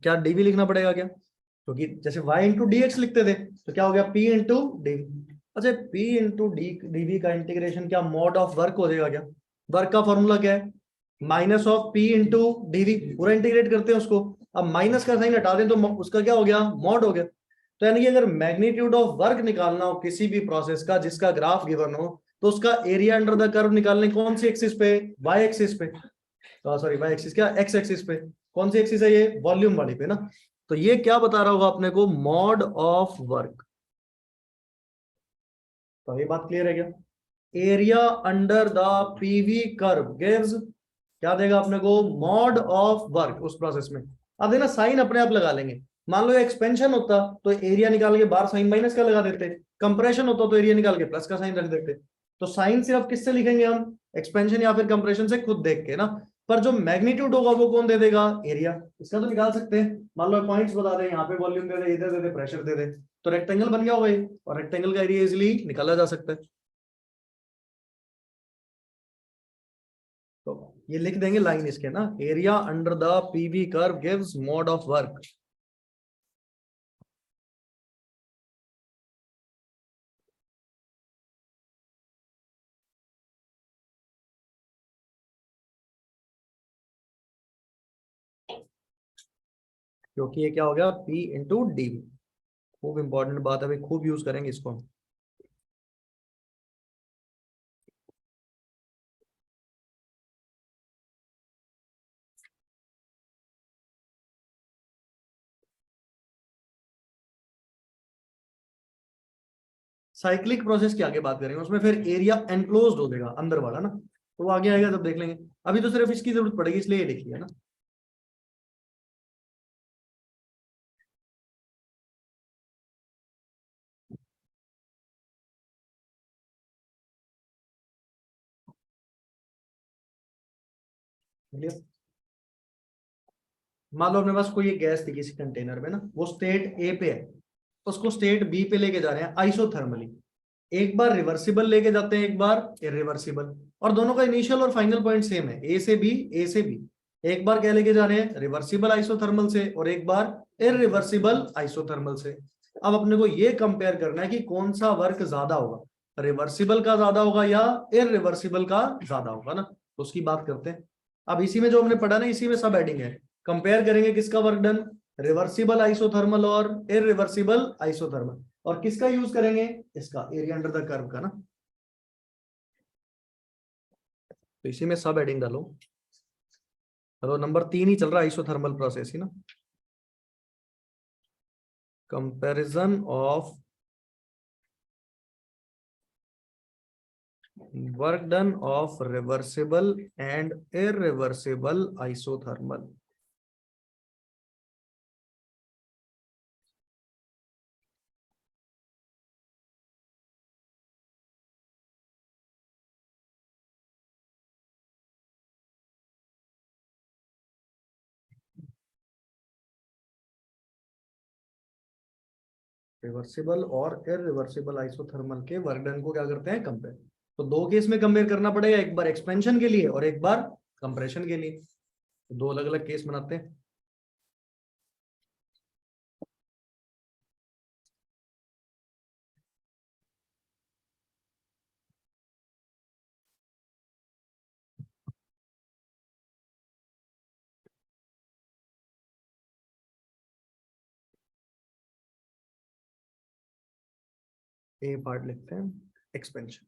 क्या dv लिखना पड़ेगा क्या, क्योंकि जैसे y इंटू डी एक्स लिखते थे तो क्या हो गया, p इंटू dv। अच्छा p इंटू dv का इंटीग्रेशन क्या मॉड ऑफ वर्क हो जाएगा क्या? वर्क का फॉर्मूला क्या है, minus of p into dv, पूरा इंटीग्रेट करते हैं उसको। अब माइनस का साइन हटा दें तो उसका क्या हो गया, मॉड हो गया। तो यानी कि अगर मैग्नीट्यूड ऑफ वर्क निकालना हो किसी भी प्रोसेस का जिसका ग्राफ गिवन हो, तो उसका एरिया अंडर द कर्व निकालने कौन सी एक्सिस पे, वाई एक्सिस पे, सॉरी वाई एक्सिस क्या, एक्स एक्सिस पे। कौन सी एक्सिस है ये, वॉल्यूम वाली पे ना। तो ये क्या बता रहा होगा अपने को, मॉड ऑफ वर्क। तो ये बात क्लियर है क्या? Area under the PV curve gives, क्या देगा अपने को, मॉड ऑफ वर्क उस प्रोसेस में। अब देना साइन अपने आप लगा लेंगे। मान लो एक्सपेंशन होता तो एरिया निकाल के बाहर साइन माइनस का लगा देते, कंप्रेशन होता तो एरिया निकाल के प्लस का साइन रख देते। तो साइन सिर्फ किससे लिखेंगे हम, एक्सपेंशन या फिर कंप्रेशन से खुद देख के ना। पर जो मैग्नीट्यूड होगा वो कौन दे देगा, एरिया। इसका तो निकाल सकते हैं, मान लो पॉइंट्स बता दे, यहाँ पे वॉल्यूम दे दे, इधर दे दे, प्रेशर दे दे, तो रेक्टेंगल बन गया होगा ये, और रेक्टेंगल का एरिया इजिली निकाला जा सकता है। तो ये लिख देंगे लाइन इसके ना, area under the PV curve gives mod of work. क्योंकि ये क्या हो गया, P इंटू डी। खूब इंपॉर्टेंट बात है भाई, खूब यूज करेंगे इसको। साइक्लिक प्रोसेस की आगे बात करेंगे, उसमें फिर एरिया एनक्लोज्ड हो जाएगा अंदर वाला ना, तो वो आगे आएगा तब देख लेंगे। अभी तो सिर्फ इसकी जरूरत पड़ेगी इसलिए ये लिखी है ना। क्लियर? मान लो अपने पास कोई एक गैस थी किसी कंटेनर में ना, वो स्टेट ए पे है, उसको स्टेट बी पे लेके जा रहे हैं आइसोथर्मली। एक बार रिवर्सिबल लेके जाते हैं, एक बार इरिवर्सिबल, और दोनों का इनिशियल और फाइनल पॉइंट सेम है, ए से बी, ए से बी। एक बार क्या लेके जा रहे हैं, रिवर्सिबल आइसोथर्मल से, और एक बार इरिवर्सिबल आइसोथर्मल से। अब अपने को ये कंपेयर करना है कि कौन सा वर्क ज्यादा होगा, रिवर्सिबल का ज्यादा होगा या इरिवर्सिबल का ज्यादा होगा ना, तो उसकी बात करते हैं। अब इसी में जो हमने पढ़ा ना, इसी में सब एडिंग है। कंपेयर करेंगे किसका वर्क डन, रिवर्सिबल आइसोथर्मल और इरिवर्सिबल आइसोथर्मल, और किसका यूज करेंगे, इसका एरिया अंडर द कर्व का ना। तो इसी में सब एडिंग डालो। चलो नंबर 3 ही चल रहा है, आइसोथर्मल प्रोसेस ही ना। Comparison of work done of reversible and irreversible isothermal. Reversible और इरिवर्सिबल आइसोथर्मल के वर्क डन को क्या करते हैं, कंपेयर। तो दो केस में कंपेयर करना पड़ेगा, एक बार एक्सपेंशन के लिए और एक बार कंप्रेशन के लिए। तो दो अलग अलग केस बनाते हैं। ए पार्ट लिखते हैं, एक्सपेंशन।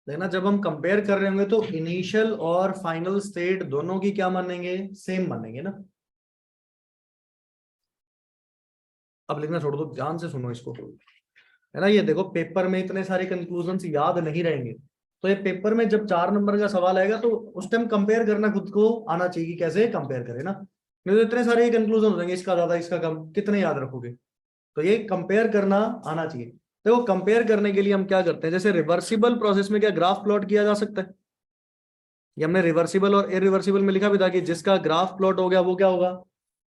देखना जब हम कंपेयर कर रहे होंगे तो इनिशियल और फाइनल स्टेट दोनों की क्या मानेंगे, सेम मानेंगे ना। अब लिखना छोड़ दो, ध्यान से सुनो इसको, है ना। ये देखो पेपर में इतने सारे कंक्लूजन्स याद नहीं रहेंगे, तो ये पेपर में जब 4 नंबर का सवाल आएगा तो उस टाइम कंपेयर करना खुद को आना चाहिए कि कैसे कंपेयर करें ना। नहीं तो इतने सारे कंक्लूजन हो जाएंगे, इसका ज्यादा इसका कम, कितने याद रखोगे। तो ये कंपेयर करना आना चाहिए। देखो कंपेयर करने के लिए हम क्या करते हैं, जैसे रिवर्सिबल प्रोसेस में क्या ग्राफ प्लॉट किया जा सकता है। ये हमने रिवर्सिबल और इरिवर्सिबल में लिखा भी था कि जिसका ग्राफ प्लॉट हो गया वो क्या होगा,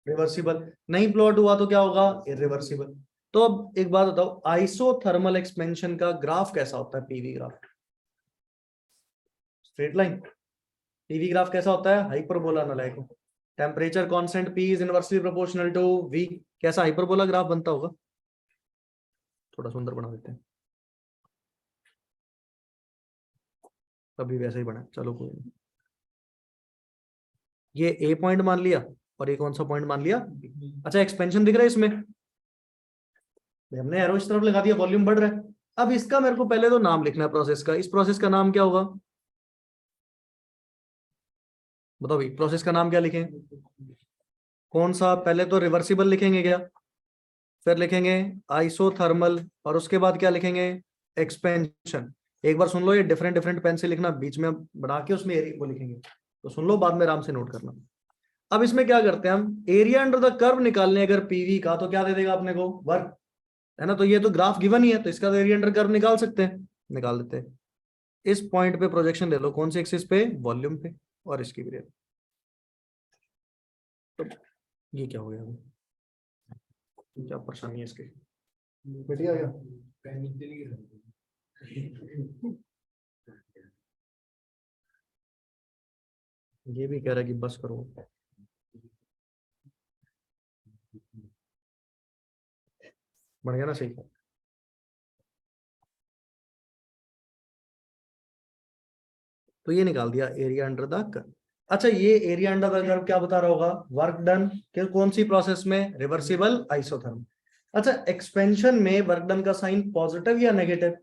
रिवर्सिबल। नहीं प्लॉट हुआ तो क्या होगा, इरिवर्सिबल। तो अब एक बात बताओ, आइसोथर्मल एक्सपेंशन का ग्राफ कैसा होता है, PV graph, straight line. PV graph कैसा होता है, हाइपरबोला नालायक। Temperature constant P is inversely proportional to V, कैसा हाइपरबोला ग्राफ बनता होगा। थोड़ा सुंदर बना देते हैं, तभी वैसा ही बना, चलो कोई नहीं। ये ए पॉइंट मान लिया और ये कौन सा पॉइंट मान लिया। अच्छा एक्सपेंशन दिख रहा है इसमें, हमने एरो इस तरफ लगा दिया, वॉल्यूम बढ़ रहा है। अब इसका मेरे को पहले तो नाम लिखना है प्रोसेस का, इस प्रोसेस का नाम क्या होगा, बताओ भाई, प्रोसेस का नाम क्या लिखें, कौन सा। पहले तो रिवर्सिबल लिखेंगे क्या, फिर लिखेंगे आइसोथर्मल, और उसके बाद क्या लिखेंगे, एक्सपेंशन। एक बार सुन लो, ये डिफरेंट डिफरेंट पेन से लिखना, बीच में बना के उसमें एरिया वो लिखेंगे, तो सुन लो बाद में आराम से नोट करना। अब इसमें क्या करते हैं हम, एरिया अंडर द कर्व निकालने अगर पीवी का, तो क्या दे देगा अपने को, वर्क, है ना। तो ये तो ग्राफ गिवन ही है, तो इसका तो एरिया अंडर कर्व निकाल सकते हैं, निकाल देते हैं। इस पॉइंट पे प्रोजेक्शन ले लो, कौन से एक्सिस पे, वॉल्यूम पे, और इसकी भी ले लो। तो ये क्या हो गया, क्या परेशानी है इसके, बढ़िया गया। ये भी कह रहा है कि बस करो, बढ़ गया ना, सही। तो ये निकाल दिया एरिया अंडर द कर्व। अच्छा ये एरिया अंडर द कर्व क्या बता रहा होगा, वर्क डन कि कौन सी प्रोसेस में, रिवर्सिबल आइसोथर्मल। अच्छा एक्सपेंशन में वर्क डन का साइन पॉजिटिव या नेगेटिव,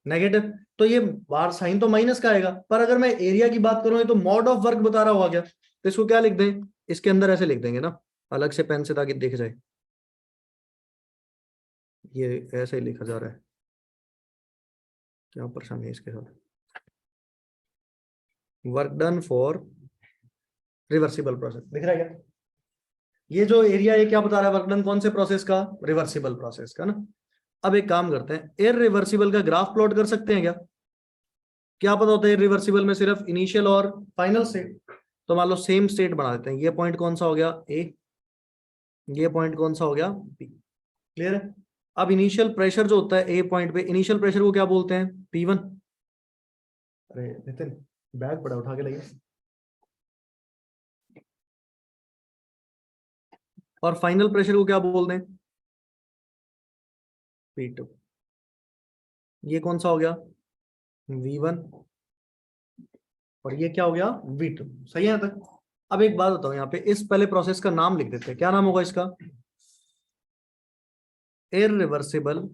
नेगेटिव। तो ये बार साइन तो माइनस का आएगा, पर अगर मैं एरिया की बात करूं तो मॉड ऑफ वर्क बता रहा होगा क्या, तो इसको क्या लिख दें, इसके अंदर ऐसे लिख देंगे ना, अलग से पेन से, ताकि दिख जाए। ये ऐसे ही लिखा जा रहा है, क्या परेशानी है इसके साथ। Work done for reversible process दिख रहा है क्या, ये जो एरिया है क्या बता रहा है, वर्क डन कौन से प्रोसेस का, रिवर्सिबल प्रोसेस का ना। अब एक काम करते हैं, इररिवर्सिबल का ग्राफ प्लॉट कर सकते हैं क्या, क्या पता होता है इररिवर्सिबल में सिर्फ इनिशियल और फाइनल स्टेट। तो मान लो सेम स्टेट बना देते हैं, ये पॉइंट कौन सा हो गया, ए, ये पॉइंट कौन सा हो गया, P। क्लियर है। अब इनिशियल प्रेशर जो होता है ए पॉइंट पे, इनिशियल प्रेशर को क्या बोलते हैं, P1। अरे नितिन, बैग पड़ा उठा के लाइए। और फाइनल प्रेशर को क्या बोलते हैं, P2। ये कौन सा हो गया, V1। और ये क्या हो गया, V2। सही है यहाँ तक। अब एक बात बताओ, यहाँ पे इस पहले प्रोसेस का नाम लिख देते हैं, क्या नाम होगा इसका, इररिवर्सिबल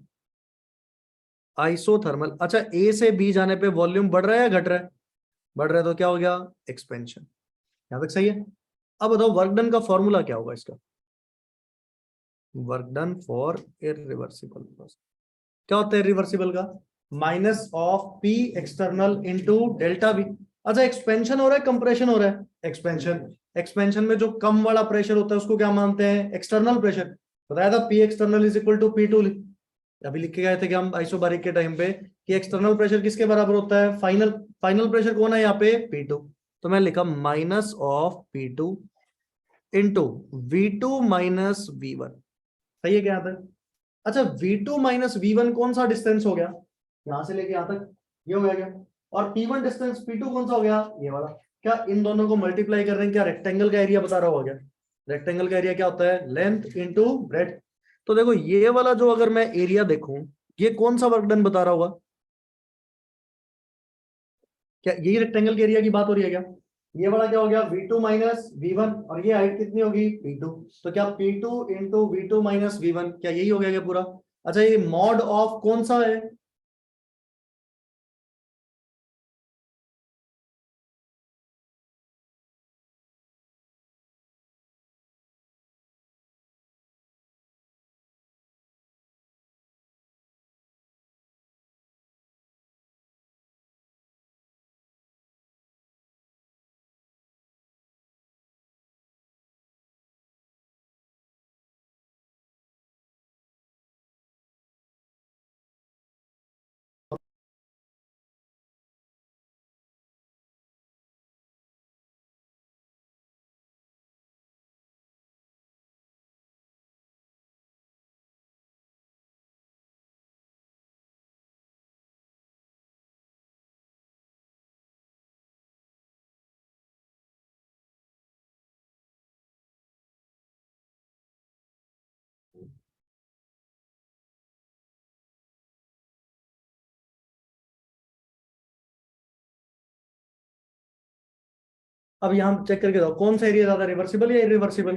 आइसोथर्मल। अच्छा, ए से बी जाने पे वॉल्यूम बढ़ रहा है या घट रहा है, बढ़ रहा है, तो क्या हो गया, एक्सपेंशन। यहां तक सही है। अब बताओ वर्क डन का फॉर्मूला क्या होगा इसका, work done for irreversible process क्या होता है, इररिवर्सिबल का minus of P external into delta V. अच्छा, एक्सपेंशन हो रहा है, कंप्रेशन हो रहा है, एक्सपेंशन। एक्सपेंशन में जो कम वाला प्रेशर होता है उसको क्या मानते हैं, एक्सटर्नल प्रेशर। बताया था P external is equal to P2। अभी लिख के गए थे कि हम आइसोबारिक के टाइम पे कि एक्सटर्नल प्रेशर किसके बराबर होता है, फाइनल। फाइनल प्रेशर कौन है यहाँ पे, P2। तो मैं लिखा minus of P2 into V2 minus V1। सही है क्या यहाँ तक। अच्छा, V2 माइनस V1 कौन सा डिस्टेंस हो गया, यहां से लेके यहां तक, ये हो गया क्या। और P1 डिस्टेंस P2 कौन सा हो गया, ये वाला। क्या इन दोनों को मल्टीप्लाई कर रहे हैं, क्या रेक्टेंगल का एरिया बता रहा होगा क्या। रेक्टेंगल का एरिया क्या होता है, लेंथ इंटू ब्रेड्थ। तो देखो ये वाला जो अगर मैं एरिया देखूं, ये कौन सा वर्क डन बता रहा होगा, क्या यही रेक्टेंगल के एरिया की बात हो रही है क्या। ये वाला क्या हो गया, V2 माइनस V1। और ये हाइट कितनी होगी, P2। तो क्या P2 into V2 minus V1, क्या यही हो गया क्या पूरा। अच्छा, ये मॉड ऑफ कौन सा है, अब यहाँ चेक करके दो कौन सा एरिया ज्यादा, रिवर्सिबल या इरिवर्सिबल।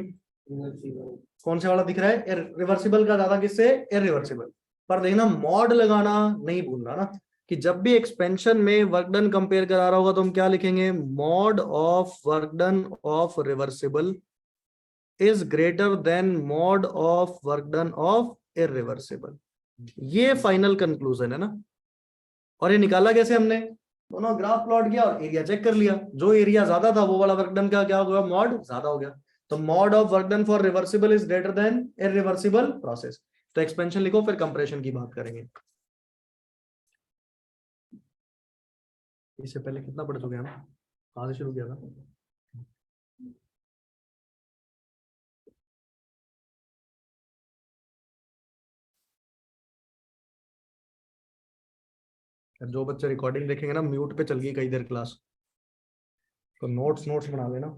कौन से वाला दिख रहा है, रिवर्सिबल का ज्यादा, किससे, इरिवर्सिबल। पर देखना मॉड लगाना नहीं भूलना ना, कि जब भी एक्सपेंशन में वर्क डन कंपेयर करा रहा होगा तो हम क्या लिखेंगे, mod of work done of reversible is greater than mod of work done of irreversible. ये फाइनल कंक्लूजन है ना। और ये निकाला कैसे हमने, दोनों ग्राफ प्लॉट किया और एरिया चेक कर लिया, जो एरिया ज्यादा था वो वाला वर्क डन का क्या हो गया, मॉड ज्यादा हो गया। तो mod of work done for reversible is greater than irreversible process. तो एक्सपेंशन लिखो, फिर कंप्रेशन की बात करेंगे। इससे पहले कितना पढ़ चुके हैं हम, कहां से शुरू किया था। जो बच्चे रिकॉर्डिंग देखेंगे ना, म्यूट पे चल गई कई देर क्लास, तो नोट्स नोट्स बना लेना।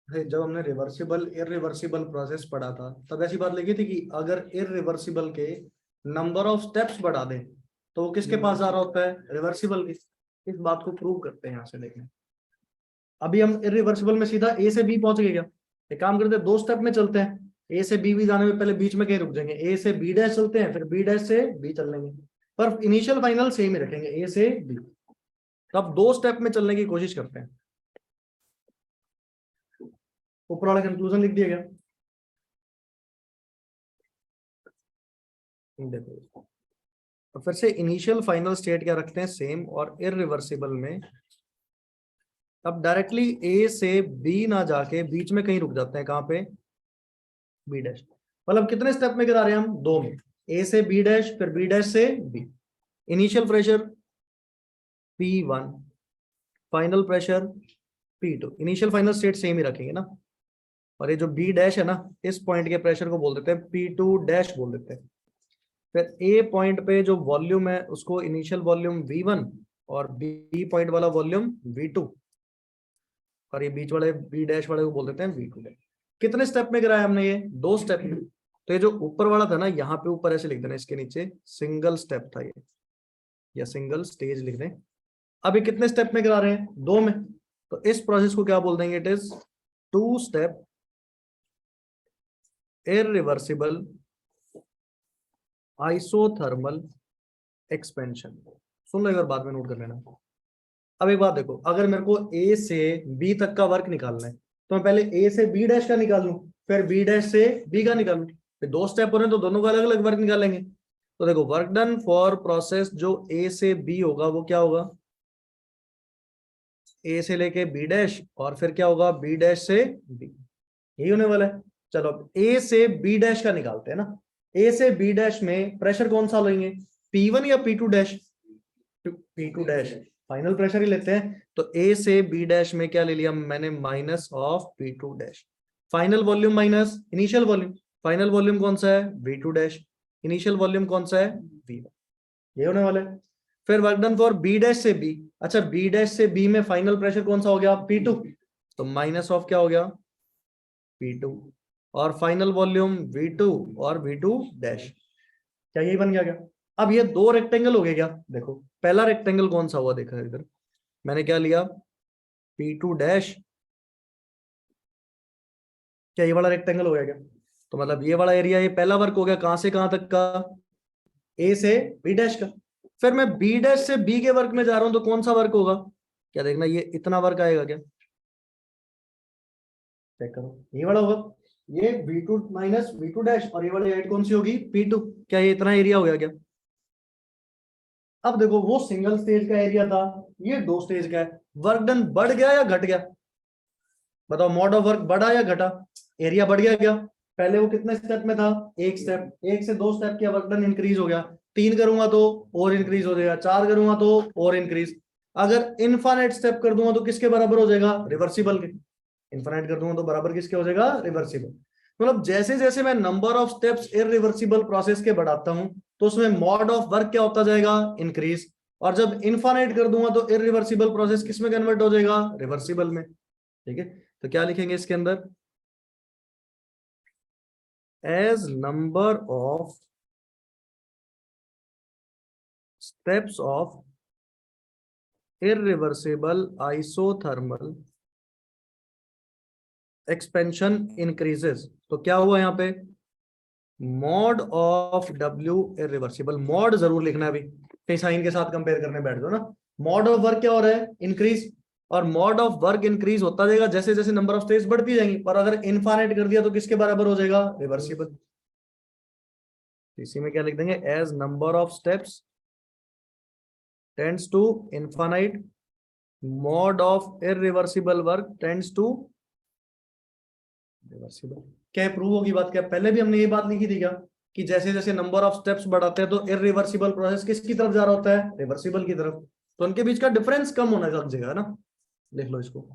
जब हमने रिवर्सिबल इरिवर्सिबल प्रोसेस पढ़ा था तब ऐसी बात लिखी थी कि अगर इरिवर्सिबल के नंबर ऑफ स्टेप्स बढ़ा दें तो वो किसके पास जा रहा होता है, रिवर्सिबल के। इस बात को प्रूव करते हैं यहाँ से देखें। अभी हम इरिवर्सिबल में सीधा ए से बी पहुंच गए क्या? एक काम करते हैं, दो स्टेप में चलते हैं। ए से बी भी जाने में पहले बीच में कहीं रुक जाएंगे, ए से बी डैश चलते हैं, फिर बी डैश से बी चल लेंगे, पर इनिशियल फाइनल सेम ही रखेंगे, ए से बी। तो अब दो स्टेप में चलने की कोशिश करते हैं। ऊपर वाला कंक्लूजन लिख दिया गया, देखो। तो फिर से इनिशियल फाइनल स्टेट क्या रखते हैं, सेम, और इरिवर्सिबल में अब डायरेक्टली ए से बी ना जाके बीच में कहीं रुक जाते हैं, कहां पे, बी डैश। मतलब कितने स्टेप में गिरा रहे हैं हम, दो में, ए से बी डैश फिर बी डैश से B. Initial pressure P1, final pressure P2। Initial final state same ही रखेंगे ना। और ये जो बी डैश है ना, इस पॉइंट के प्रेशर को बोल देते हैं P2 डैश बोल देते हैं। फिर ए पॉइंट पे जो वॉल्यूम है उसको इनिशियल वॉल्यूम V1 और बी पॉइंट वाला वॉल्यूम V2, और ये बीच वाले बी डैश वाले को बोल देते हैं V2 डैश। कितने स्टेप में गिराया हमने, ये दो स्टेप में। तो ये जो ऊपर वाला था ना, यहाँ पे ऊपर ऐसे लिख देना, इसके नीचे सिंगल स्टेप था ये, या सिंगल स्टेज लिख दें। अभी कितने स्टेप में गिरा रहे हैं, दो में। तो इस प्रोसेस को क्या बोल देंगे, it is two step irreversible isothermal expansion. सुन लो एक बार, बाद में नोट कर लेना। अब एक बात देखो, अगर मेरे को ए से बी तक का वर्क निकालना है तो मैं पहले ए से बी डैश का निकालूं, फिर बी डैश से बी का निकालूं, फिर दो स्टेप हो रहे हैं तो दोनों का अलग अलग वर्क निकालेंगे। तो देखो, वर्क डन फॉर प्रोसेस जो ए से बी होगा वो क्या होगा, ए से लेके बी डैश, और फिर क्या होगा, बी डैश से बी, यही होने वाला है। चलो अब ए से बी डैश का निकालते हैं ना। ए से बी डैश में प्रेशर कौन सा लेंगे, P1 या P2 dash, P2 dash, final pressure ही लेते हैं। तो ए से बी डैश में क्या ले लिया मैंने, minus of P2 dash. Final volume minus initial volume, final volume कौन सा है, V2 डैश, इनिशियल वॉल्यूम कौन सा है, V1। ये होने वाला है। फिर work done for B dash से बी। अच्छा, बी डैश से बी में फाइनल प्रेशर कौन सा हो गया, P2, तो माइनस ऑफ क्या हो गया, P2, और फाइनल वॉल्यूम V2 और V2 डैश। क्या यही बन गया क्या? अब ये दो रेक्टेंगल हो गए क्या, देखो पहला रेक्टेंगल कौन सा हुआ, देखा इधर मैंने क्या लिया, P2 डैश। क्या ये वाला रेक्टेंगल हो गया क्या? तो मतलब ये वाला एरिया, ये पहला वर्क हो गया, कहां से कहां तक का, ए से बी डैश का। फिर मैं बी डैश से बी के वर्क में जा रहा हूं तो कौन सा वर्क होगा, क्या देखना, ये इतना वर्क आएगा क्या, चेक करो, ये वाला होगा, ये V2 माइनस V2 डैश, और ये वाली हाइट कौन सी होगी, P2। क्या ये इतना एरिया हो गया क्या? अब देखो, वो सिंगल स्टेज का एरिया था, ये दो स्टेज का है। वर्क डन बढ़ गया या घट गया, बताओ, मोड ऑफ वर्क बढ़ा या घटा, एरिया बढ़ गया क्या? पहले वो कितने स्टेप में था, एक स्टेप, एक से दो स्टेप किया, वर्क डन इंक्रीज हो गया, तीन करूंगा तो और इंक्रीज हो जाएगा, चार करूंगा तो और इंक्रीज। अगर इनफाइनाइट स्टेप कर दूंगा तो किसके बराबर हो जाएगा, रिवर्सिबल के। इनफाइनाइट कर दूंगा तो बराबर किसके हो जाएगा, रिवर्सिबल। मतलब जैसे जैसे मैं number of steps irreversible process के बढ़ाता हूं तो उसमें मॉड ऑफ वर्क क्या होता जाएगा, इंक्रीज। और जब इनफाइनाइट कर दूंगा तो इरिवर्सिबल प्रोसेस किस में कन्वर्ट हो जाएगा, रिवर्सिबल में। ठीक है, तो क्या लिखेंगे इसके अंदर, as number of steps of irreversible isothermal expansion increases. तो क्या हुआ यहाँ पे, mod of W irreversible, mod जरूर लिखना है अभी, कहीं साइन के साथ कंपेयर करने बैठ जाओ ना। मॉड ऑफ वर्क क्या हो रहा है, इंक्रीज, और मॉड ऑफ वर्क इंक्रीज होता जाएगा जैसे जैसे नंबर ऑफ स्टेज बढ़ती जाएंगी, पर अगर इनफाइनाइट कर दिया तो किसके बराबर हो जाएगा, रिवर्सिबल। इसी में क्या लिख देंगे, as number of steps tends to infinite, mod of irreversible work tends to reversible. क्या प्रूव होगी बात, क्या पहले भी हमने ये बात लिखी थी क्या, कि जैसे जैसे नंबर ऑफ स्टेप्स बढ़ाते हैं तो इरिवर्सिबल प्रोसेस किसकी तरफ जा रहा होता है, रिवर्सिबल की तरफ। तो उनके बीच का डिफरेंस कम होने लग जाएगा ना, देख लो इसको।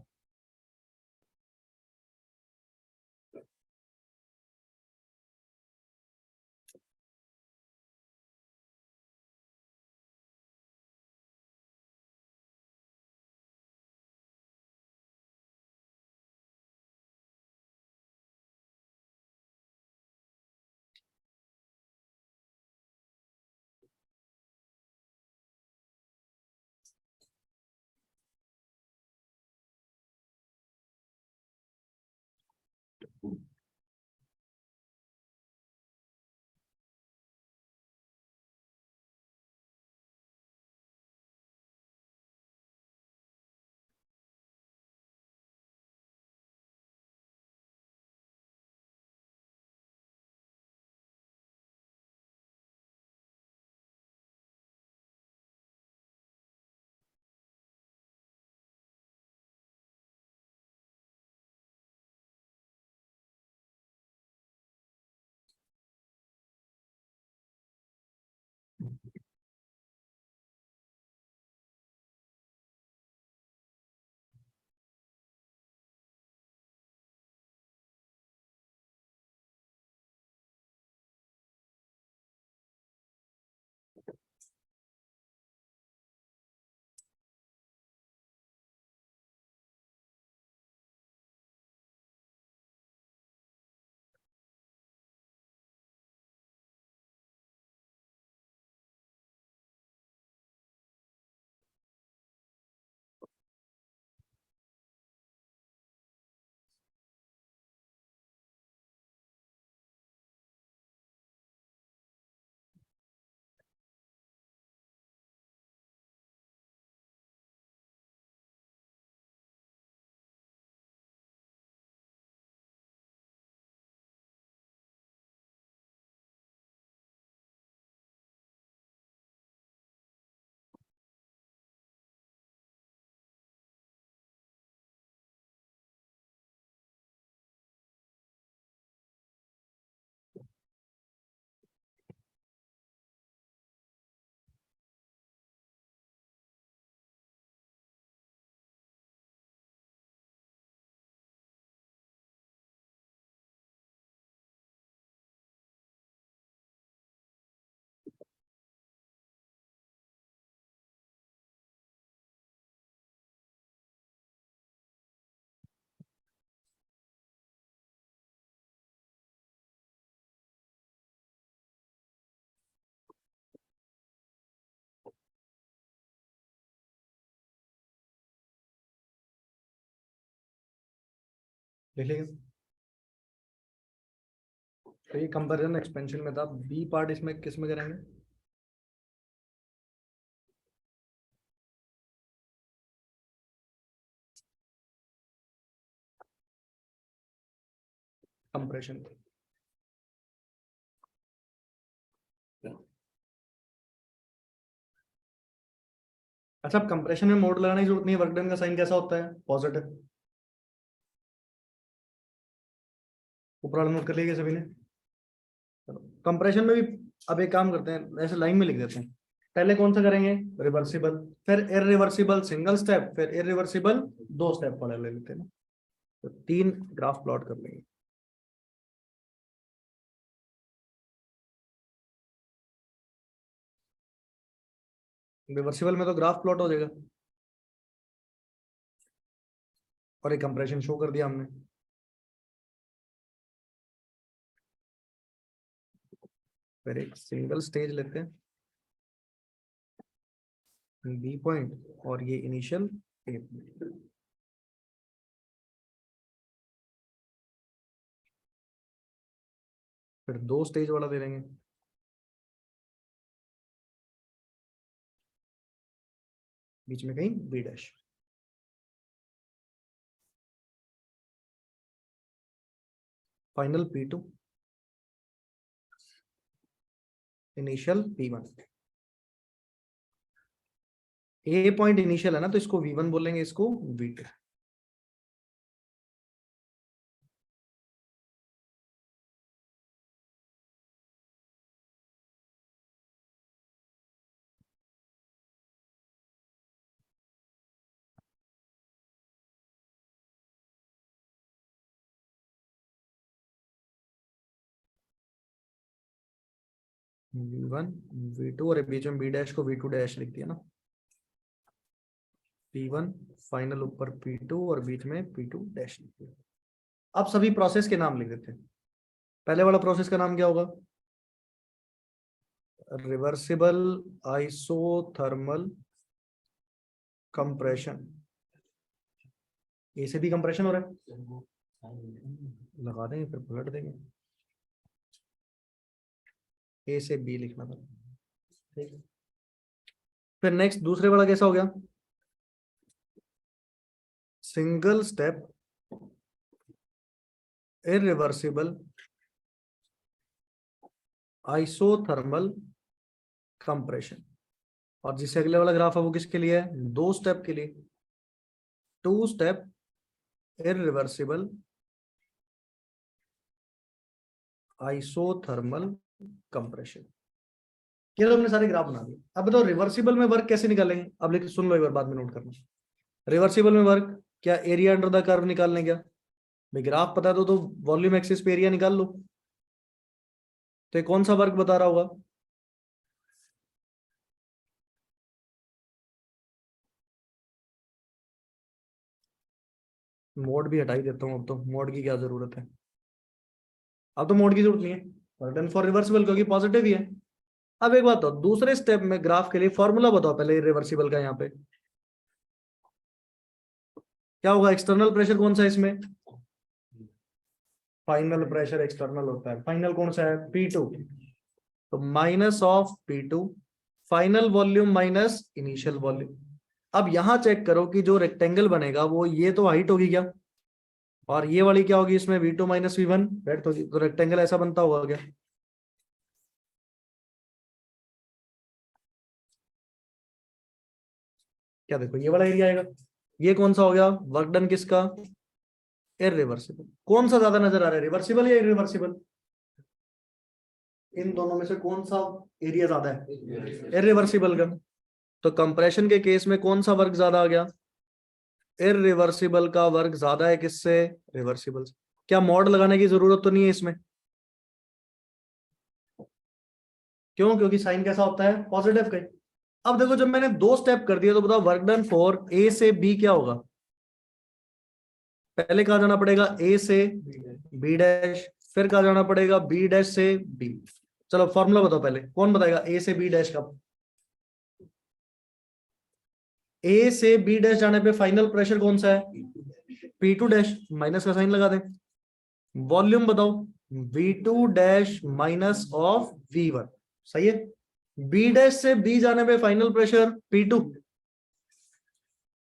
लिख लीजिए। तो ये कंपैरिजन एक्सपेंशन में था, बी पार्ट इसमें किस में करेंगे? कंप्रेशन। अच्छा, अब कंप्रेशन में मोड लगाने की जरूरत नहीं है, वर्क डन का साइन कैसा होता है? पॉजिटिव। ऊपर वाला नोट कर लिया सभी ने? कंप्रेशन में भी अब एक काम करते हैं, ऐसे लाइन में लिख देते हैं। पहले कौन सा करेंगे? रिवर्सिबल, फिर इरिवर्सिबल सिंगल स्टेप, फिर इरिवर्सिबल 2 स्टेप वाला ले लेते हैं ना। तो 3 ग्राफ प्लॉट कर लेंगे। रिवर्सिबल में तो ग्राफ प्लॉट हो जाएगा, और एक कंप्रेशन शो कर दिया हमने। फिर एक सिंगल स्टेज लेते हैं, बी पॉइंट, और ये इनिशियल ए पॉइंट। फिर 2 स्टेज वाला दे देंगे, बीच में कहीं B dash. Final P2, initial P1। A point initial है ना, तो इसको V1 बोलेंगे, इसको V2। V1 V2, और बीच में बी डैश को V2 डैश लिख दिया ना। P1 फाइनल ऊपर P2 और बीच में P2 डैश लिख दिया। अब सभी प्रोसेस के नाम लिख देते हैं। पहले वाला प्रोसेस का नाम क्या होगा? Reversible isothermal compression. ए से भी कंप्रेशन हो रहा है, लगा देंगे फिर पलट देंगे। ए से बी लिखना था, ठीक है। फिर नेक्स्ट दूसरे वाला कैसा हो गया? Single step irreversible isothermal compression. और जिससे अगले वाला ग्राफ है वो किसके लिए है? दो स्टेप के लिए, two step irreversible isothermal compression. ये तो हमने सारे ग्राफ बना दिए। अब बताओ रिवर्सिबल में वर्क कैसे निकालेंगे? अब लेकिन सुन लो एक बार, बाद में नोट करना। रिवर्सिबल में वर्क क्या? एरिया अंडर द कर्व निकालने क्या? भाई ग्राफ पता तो वॉल्यूम एक्सिस पे एरिया निकाल लो। तो ये कौन सा वर्क बता रहा होगा? मोड भी हटा ही देता हूँ, अब तो मोड की क्या जरूरत है, अब तो मोड की जरूरत नहीं है। वर्डन फॉर रिवर्सिबल क्योंकि पॉजिटिव ही है। अब एक बात तो दूसरे स्टेप में ग्राफ के लिए फॉर्मूला बताओ पहले रिवर्सिबल का। यहाँ पे क्या होगा? एक्सटर्नल प्रेशर कौन सा है इसमें? फाइनल प्रेशर एक्सटर्नल होता है। फाइनल कौन सा है? P2। तो minus of P2 final volume minus initial volume. अब यहां चेक करो कि जो रेक्टेंगल बनेगा वो ये तो हाइट होगी क्या, और ये वाली क्या होगी? इसमें V2 माइनस V1 बैठ होगी। तो रेक्टेंगल ऐसा बनता होगा क्या? क्या देखो ये वाला एरिया आएगा। ये कौन सा हो गया? वर्क डन किसका? इरिवर्सिबल। कौन सा ज्यादा नजर आ रहा है, रिवर्सिबल या इरिवर्सिबल? इन दोनों में से कौन सा एरिया ज्यादा है? इरिवर्सिबल का। तो कंप्रेशन के केस में कौन सा वर्क ज्यादा आ गया? इरिवर्सिबल का वर्क ज्यादा है किससे? रिवर्सिबल से। क्या मॉड लगाने की जरूरत तो नहीं है इसमें? क्यों? क्योंकि साइन कैसा होता है? पॉजिटिव का। अब देखो जब मैंने दो स्टेप कर दिया तो बताओ वर्क डन फॉर ए से बी क्या होगा? पहले कहा जाना पड़ेगा? ए से बी डैश। फिर कहा जाना पड़ेगा बी डैश से बी। चलो फॉर्मूला बताओ पहले, कौन बताएगा ए से बी डैश का? ए से बी डैश जाने पे फाइनल प्रेशर कौन सा है? P2 dash. माइनस का साइन लगा दें। वॉल्यूम बताओ? V2 dash minus of V1। सही है। बी डैश से बी जाने पे फाइनल प्रेशर P2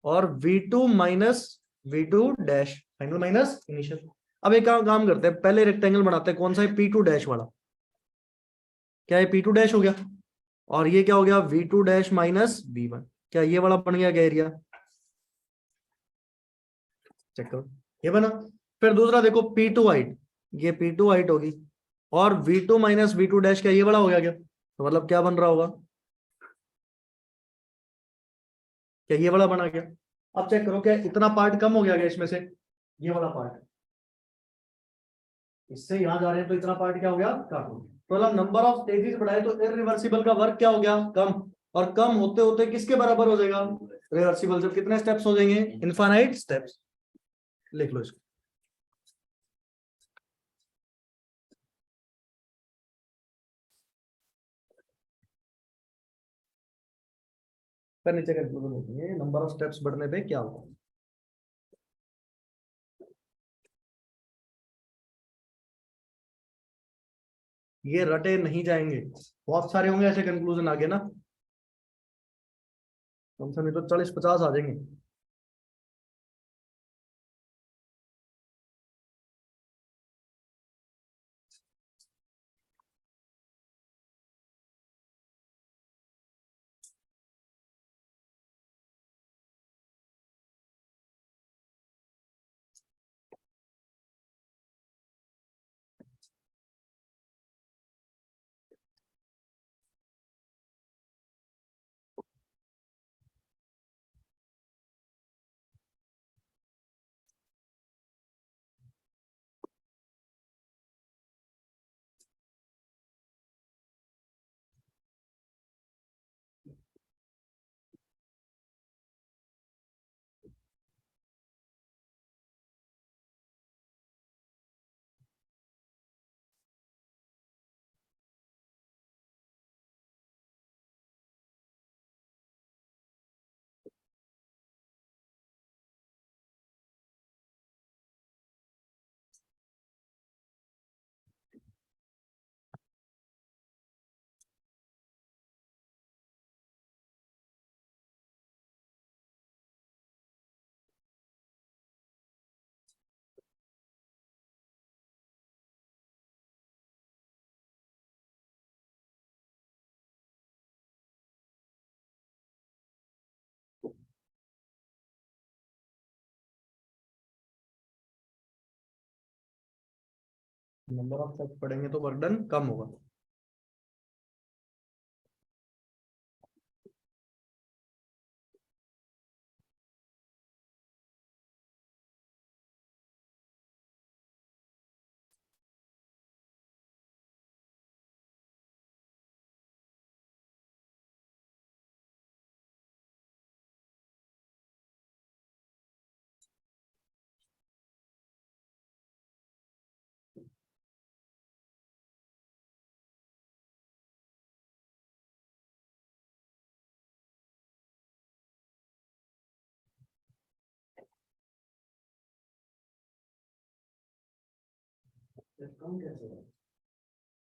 और V2 minus V2 dash final minus initial. अब एक काम करते हैं, पहले रेक्टेंगल बनाते हैं। कौन सा है? P2 डैश वाला। क्या है? P2 डैश हो गया। और ये क्या हो गया? V2 dash minus V1। क्या ये वाला बन गया क्या एरिया? चेक करो, ये बना। फिर दूसरा देखो P2 हाइट, ये P2 हाइट होगी। और V2 माइनस V2 डैश, क्या ये वाला हो गया क्या? तो मतलब क्या बन रहा होगा? क्या ये वाला बना गया? अब चेक करो क्या इतना पार्ट कम हो गया क्या इसमें से? ये वाला पार्ट इससे यहां जा रहे हैं तो इतना पार्ट क्या हो गया? कम हो गया। तो मतलब नंबर ऑफ स्टेजेस बढ़ाए तो इरिवर्सिबल का वर्क क्या हो गया? कम। और कम होते होते किसके बराबर हो जाएगा? रिवर्सिबल। जब कितने स्टेप्स हो जाएंगे? Infinite steps. लिख लो इसको। फिर नीचे कंक्लूजन देखेंगे नंबर ऑफ स्टेप्स बढ़ने पे क्या होगा। ये रटे नहीं जाएंगे, बहुत सारे होंगे ऐसे कंक्लूजन आगे ना, कम से कम नहीं तो 40-50 आ जाएंगे। नंबर ऑफ स्टेप्स पढ़ेंगे तो वर्क डन कम होगा।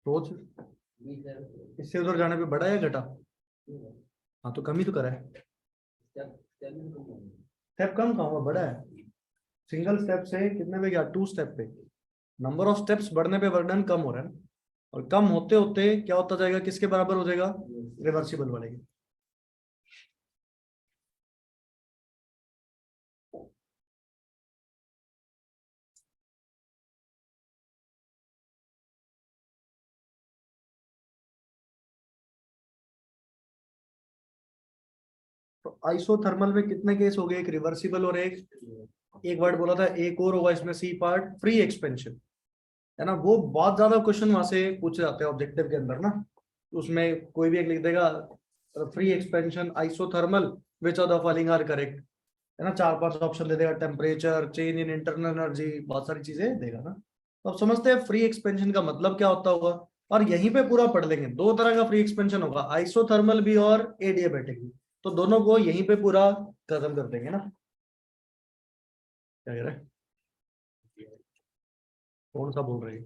सोच, इससे उधर जाने पे बढ़ा या घटा? हाँ तो कम ही तो करा है। स्टेप कम कहाँ हुआ, बढ़ा है। सिंगल स्टेप से कितने पे गया, 2 स्टेप पे। नंबर ऑफ स्टेप्स बढ़ने पे वर्क डन कम हो रहा है ना, और कम होते होते क्या होता जाएगा, किसके बराबर हो जाएगा, रिवर्सिबल वाले के। तो आइसोथर्मल में कितने केस हो गए, एक रिवर्सिबल और एक वर्ड बोला था, एक और होगा इसमें सी पार्ट, फ्री एक्सपेंशन, है ना। वो बहुत ज्यादा क्वेश्चन वहां से पूछे जाते हैं ऑब्जेक्टिव के अंदर ना। उसमें कोई भी एक लिख देगा free expansion isothermal, which of the following are correct, है ना। 4-5 ऑप्शन दे देगा, temperature, change in internal energy, बहुत सारी चीजें देगा ना। तो अब समझते हैं फ्री एक्सपेंशन का मतलब क्या होता होगा, और यहीं पे पूरा पढ़ लेंगे। 2 तरह का फ्री एक्सपेंशन होगा, आइसोथर्मल भी और एडियाबैटिक भी। तो दोनों को यहीं पे पूरा खत्म कर देंगे ना। क्या कह रहे हैं, कौन सा बोल रही है,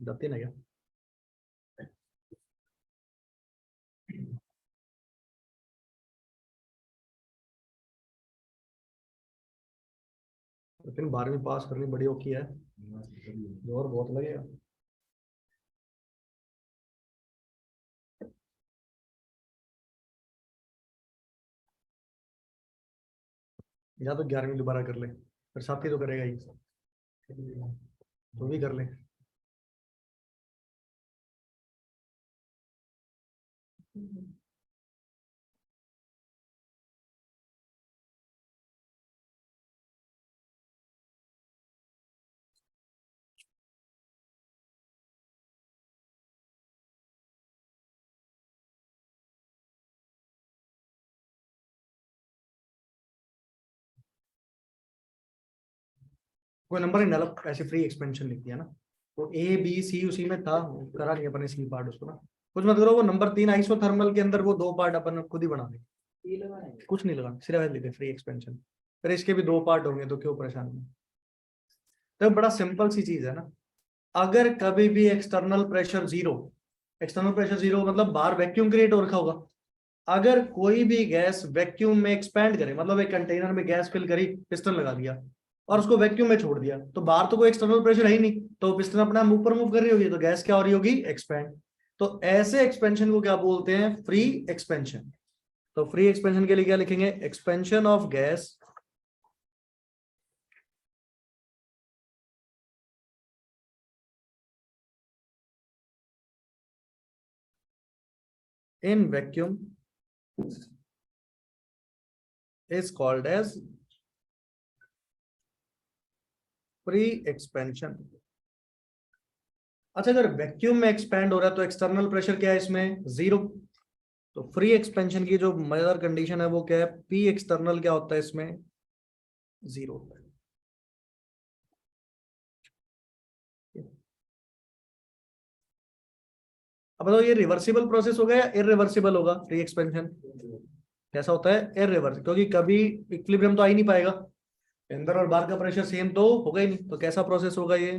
जतिन है क्या? लेकिन 12वीं पास करनी बड़ी औखी है, जोर बहुत लगेगा। या तो 11वीं दोबारा कर ले, फिर साथी तो करेगा ही, तो भी कर ले। कोई नंबर नहीं डाला, ऐसे फ्री एक्सपेंशन लिख दिया ना। तो ए बी सी उसी में था, करा नहीं अपने सी पार्ट उसको ना। कुछ मत करो, वो नंबर 3 आइसोथर्मल के अंदर वो 2 पार्ट अपन खुद ही बना देंगे, कुछ नहीं लगा, सिर्फ लिखे फ्री एक्सपेंशन। फिर इसके भी 2 पार्ट होंगे तो क्यों परेशान होंगे। तो बड़ा सिंपल सी चीज है ना। अगर कभी भी external pressure zero, external pressure zero मतलब बाहर वैक्यूम क्रिएट हो रखा होगा। अगर कोई भी गैस वैक्यूम में एक्सपैंड करे, मतलब एक कंटेनर में गैस फिल करी, पिस्टन लगा दिया और उसको वैक्यूम में छोड़ दिया, तो बाहर तो कोई एक्सटर्नल प्रेशर है ही नहीं, तो पिस्टन अपना ऊपर मूव कर रही होगी, तो गैस क्या हो रही होगी, एक्सपैंड। तो ऐसे एक्सपेंशन को क्या बोलते हैं, फ्री एक्सपेंशन। तो फ्री एक्सपेंशन के लिए क्या लिखेंगे, expansion of gas in vacuum is called as free expansion. अच्छा, अगर वैक्यूम में एक्सपैंड हो रहा है तो एक्सटर्नल प्रेशर क्या है इसमें, जीरो। तो फ्री एक्सपेंशन की जो मजेदार कंडीशन है वो क्या है, पी एक्सटर्नल क्या होता है इसमें, जीरो होता है। अब बताओ, ये रिवर्सिबल प्रोसेस होगा या इरिवर्सिबल होगा, फ्री एक्सपेंशन कैसा होता है, इरिवर्सिबल, क्योंकि कभी इक्विलिब्रियम तो आ ही नहीं पाएगा, अंदर और बाहर का प्रेशर सेम तो होगा ही नहीं, तो कैसा प्रोसेस होगा ये,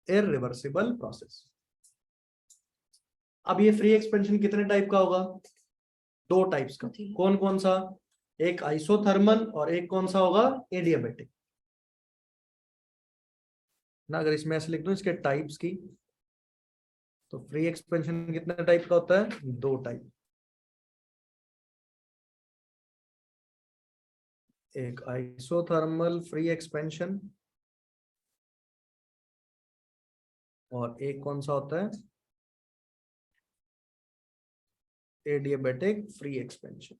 इरिवर्सिबल प्रोसेस। अब ये फ्री एक्सपेंशन कितने टाइप का होगा, 2 टाइप्स का। कौन कौन सा, एक आइसोथर्मल और एक कौन सा होगा, एडियाबैटिक ना। अगर इसमें ऐसे लिख दो इसके टाइप्स की, तो फ्री एक्सपेंशन कितने टाइप का होता है, 2 टाइप। एक आइसोथर्मल फ्री एक्सपेंशन और एक कौन सा होता है, एडियाबैटिक फ्री एक्सपेंशन।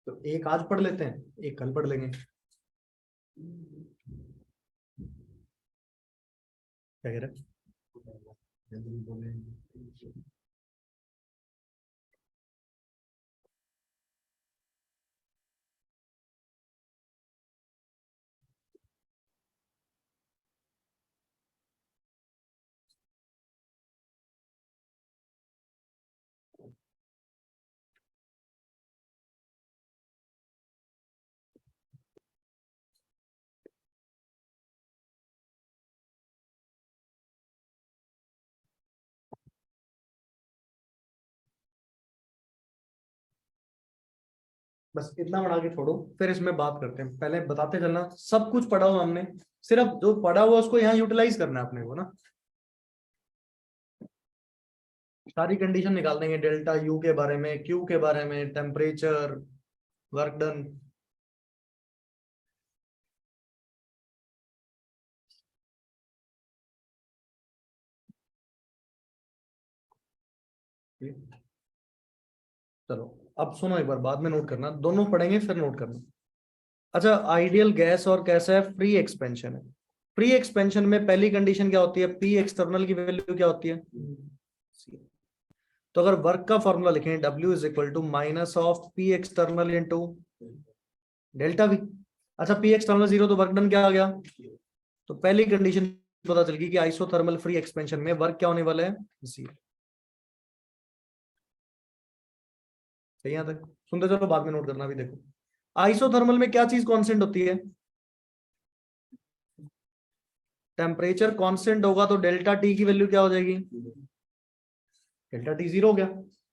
तो एक आज पढ़ लेते हैं, एक कल पढ़ लेंगे, क्या कह रहे हैं? बस इतना बना के छोड़ो, फिर इसमें बात करते हैं। पहले बताते चलना, सब कुछ पढ़ा हुआ हमने, सिर्फ जो पढ़ा हुआ उसको यहाँ यूटिलाइज करना है अपने को ना। सारी कंडीशन निकाल देंगे, डेल्टा यू के बारे में, क्यू के बारे में, टेम्परेचर, वर्क डन। चलो अब सुनो, एक बार बाद में नोट करना, दोनों पढ़ेंगे फिर नोट करना। अच्छा, आइडियल गैस और कैसा है, फ्री एक्सपेंशन है। फ्री एक्सपेंशन में पहली कंडीशन क्या होती है, पी एक्सटर्नल की वैल्यू क्या होती है, तो अगर वर्क का फॉर्मूला लिखें, W is equal to minus of P external into delta V. अच्छा, पी एक्सटर्नल 0 तो वर्क डन क्या आ गया, तो पहली कंडीशन पता चल गई कि आइसोथर्मल फ्री एक्सपेंशन में वर्क क्या होने वाला है, 0। सही, यहां तक सुनते चलो, बाद में नोट करना भी। देखो आइसोथर्मल में क्या चीज कांस्टेंट होती है, टेम्परेचर कांस्टेंट होगा तो डेल्टा टी की वैल्यू क्या हो जाएगी, डेल्टा टी 0 हो गया।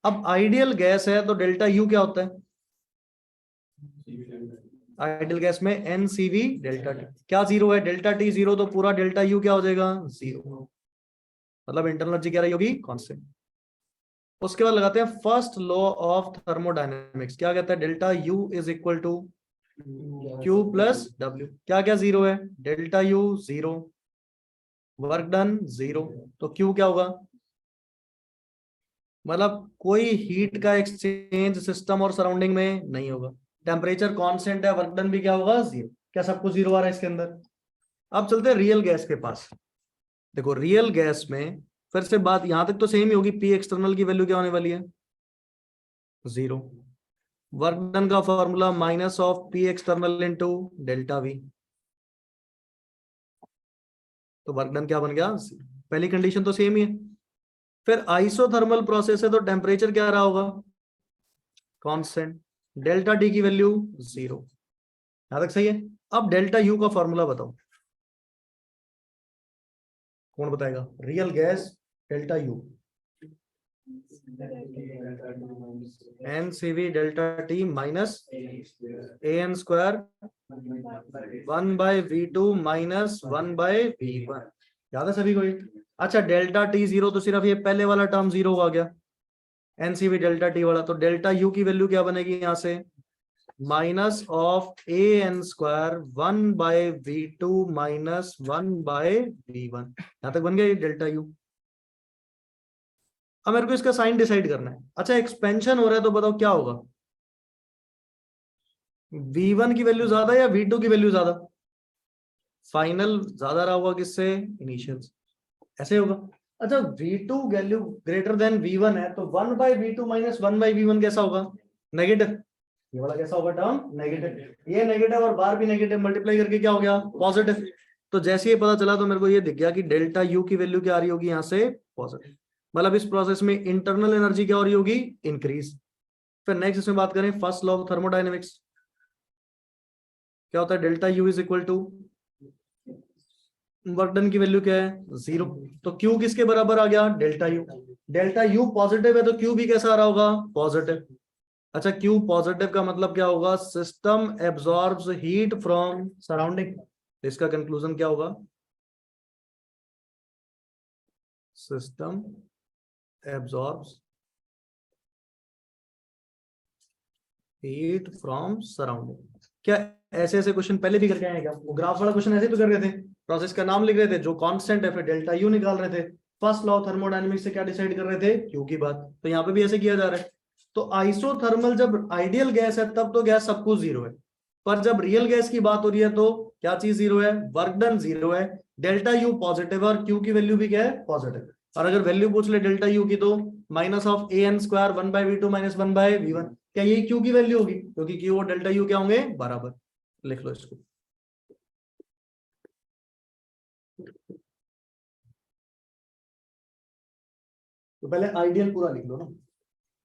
अब आइडियल गैस है तो डेल्टा यू क्या होता है, आइडियल गैस में एनसीवी डेल्टा टी क्या 0 है, डेल्टा टी 0 तो पूरा डेल्टा यू क्या हो जाएगा, 0। मतलब इंटरनल एनर्जी क्या रही होगी, कांस्टेंट। उसके बाद लगाते हैं फर्स्ट लॉ ऑफ थर्मोडायनेमिक्स, क्या कहता है, delta U is equal to Q plus W. क्या क्या 0 है, डेल्टा यू 0, वर्क डन 0, तो क्यू क्या होगा, मतलब कोई हीट का एक्सचेंज सिस्टम और सराउंडिंग में नहीं होगा। टेम्परेचर कांस्टेंट है, वर्क डन भी क्या होगा, 0। क्या सब कुछ 0 आ रहा है इसके अंदर। अब चलते हैं रियल गैस के पास। देखो रियल गैस में फिर से बात यहां तक तो सेम ही होगी, पी एक्सटर्नल की वैल्यू क्या होने वाली है, 0। वर्क डन का formula minus of P external into delta we, तो वर्क डन क्या बन गया, 0। पहली कंडीशन तो सेम ही है। फिर आइसोथर्मल प्रोसेस है तो टेम्परेचर क्या रहा होगा, कांस्टेंट, डेल्टा टी की वैल्यू 0। यहां तक सही है। अब डेल्टा यू का फॉर्मूला बताओ, कौन बताएगा, real gas delta U, N C V delta T minus A N square 1/V2 minus 1/V1। याद है सभी को ये। अच्छा, डेल्टा टी 0 तो सिर्फ ये पहले वाला टर्म 0 आ गया, एनसीवी डेल्टा टी वाला, तो डेल्टा यू की वैल्यू क्या बनेगी यहां से, minus of A N square 1/V2 minus 1/V1। यहां तक बन गया ये डेल्टा यू। अब मेरे को इसका साइन डिसाइड करना है। अच्छा, एक्सपेंशन हो रहा है तो बताओ क्या होगा, V1 की वैल्यू ज्यादा या V2 की वैल्यू ज्यादा, फाइनल ज्यादा रहा होगा किससे, इनिशियल, ऐसे होगा। अच्छा, V2 value greater than V1 है तो 1/V2 माइनस 1/V1 कैसा होगा, नेगेटिव। ये वाला कैसा होगा टर्म, नेगेटिव। ये नेगेटिव और बार भी नेगेटिव, मल्टीप्लाई करके क्या हो गया, पॉजिटिव। तो जैसे ही पता चला तो मेरे को ये दिख गया कि डेल्टा यू की वैल्यू क्या आ रही होगी यहाँ से, पॉजिटिव। मतलब इस प्रोसेस में इंटरनल एनर्जी क्या हो रही होगी, इंक्रीज। फिर नेक्स्ट इसमें बात करें फर्स्ट लॉ ऑफ थर्मोडायनेमिक्स, क्या होता है, delta U is equal to work done की वैल्यू क्या है, 0। तो क्यू किसके बराबर आ गया, delta U. Delta U positive है तो क्यू भी कैसा आ रहा होगा, पॉजिटिव। अच्छा, क्यू पॉजिटिव का मतलब क्या होगा, system absorbs heat from surrounding. इसका कंक्लूजन क्या होगा, system absorbs heat from surrounding. क्या ऐसे ऐसे क्वेश्चन पहले भी करके आए हैं क्या? वो ग्राफ वाला क्वेश्चन ऐसे तो कर रहे थे, प्रोसेस का नाम लिख रहे थे, जो कांस्टेंट है, फिर डेल्टा यू निकाल रहे थे। फर्स्ट लॉ थर्मोडायनेमिक्स से क्या डिसाइड कर रहे थे? क्यू की बात। तो यहाँ पे भी ऐसे किया जा रहा है। तो आइसोथर्मल जब आइडियल गैस है तब तो गैस सब कुछ जीरो है, पर जब रियल गैस की बात हो रही है तो क्या चीज जीरो है? वर्क डन जीरो है, डेल्टा यू पॉजिटिव है और क्यू की वैल्यू भी क्या है? पॉजिटिव। और अगर वैल्यू पूछ ले डेल्टा यू की तो minus of A N square 1/v2 minus 1/v1। क्या यही क्यू की वैल्यू होगी? क्योंकि क्यू और डेल्टा यू क्या होंगे? बराबर। लिख लो इसको। तो पहले आइडियल पूरा लिख लो ना,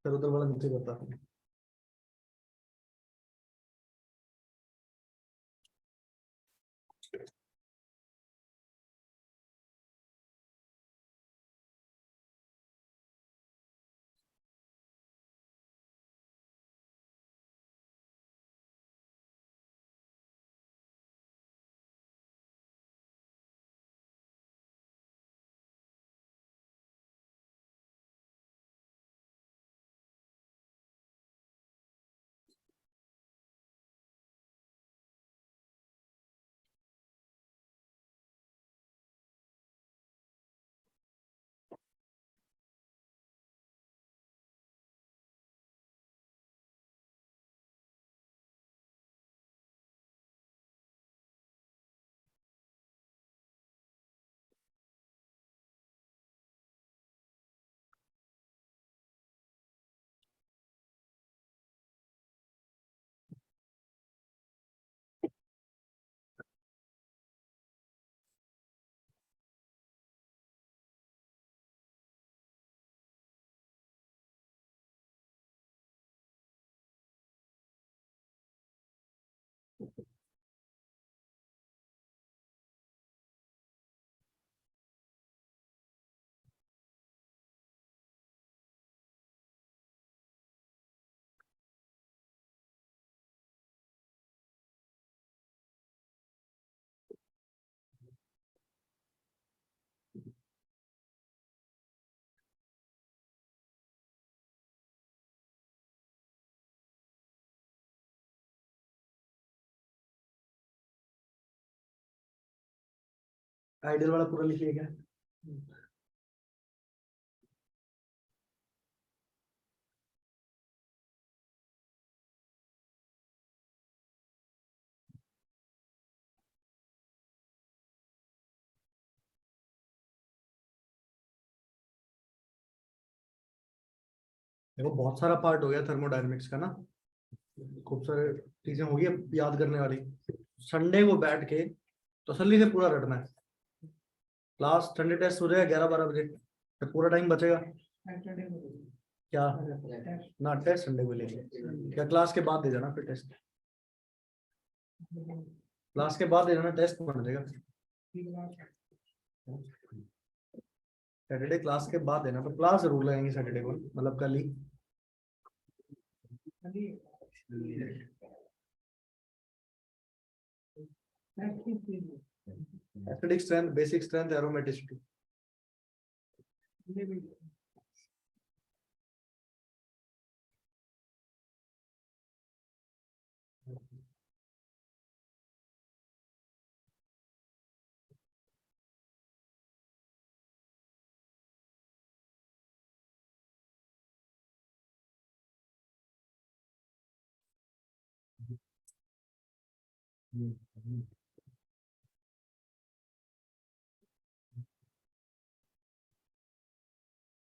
फिर उधर वाला नीचे करता हूँ। आइडियल वाला पूरा लिखिए क्या? देखो बहुत सारा पार्ट हो गया थर्मोडायनेमिक्स का ना, खूब सारे चीजें होगी अब याद करने वाली। संडे को बैठ के तसल्ली से पूरा रटना है। क्लास संडे टेस्ट हो जाएगा 11-12 बजे, फिर पूरा टाइम बचेगा। क्या ना टेस्ट संडे को लेंगे, क्या क्लास के बाद दे देना फिर टेस्ट? क्लास के बाद दे देना, टेस्ट बन जाएगा। सैटरडे क्लास के बाद देना, तो क्लास जरूर लगेंगे सैटरडे को, मतलब कल ही। Acidic strength, basic strength, aromaticity.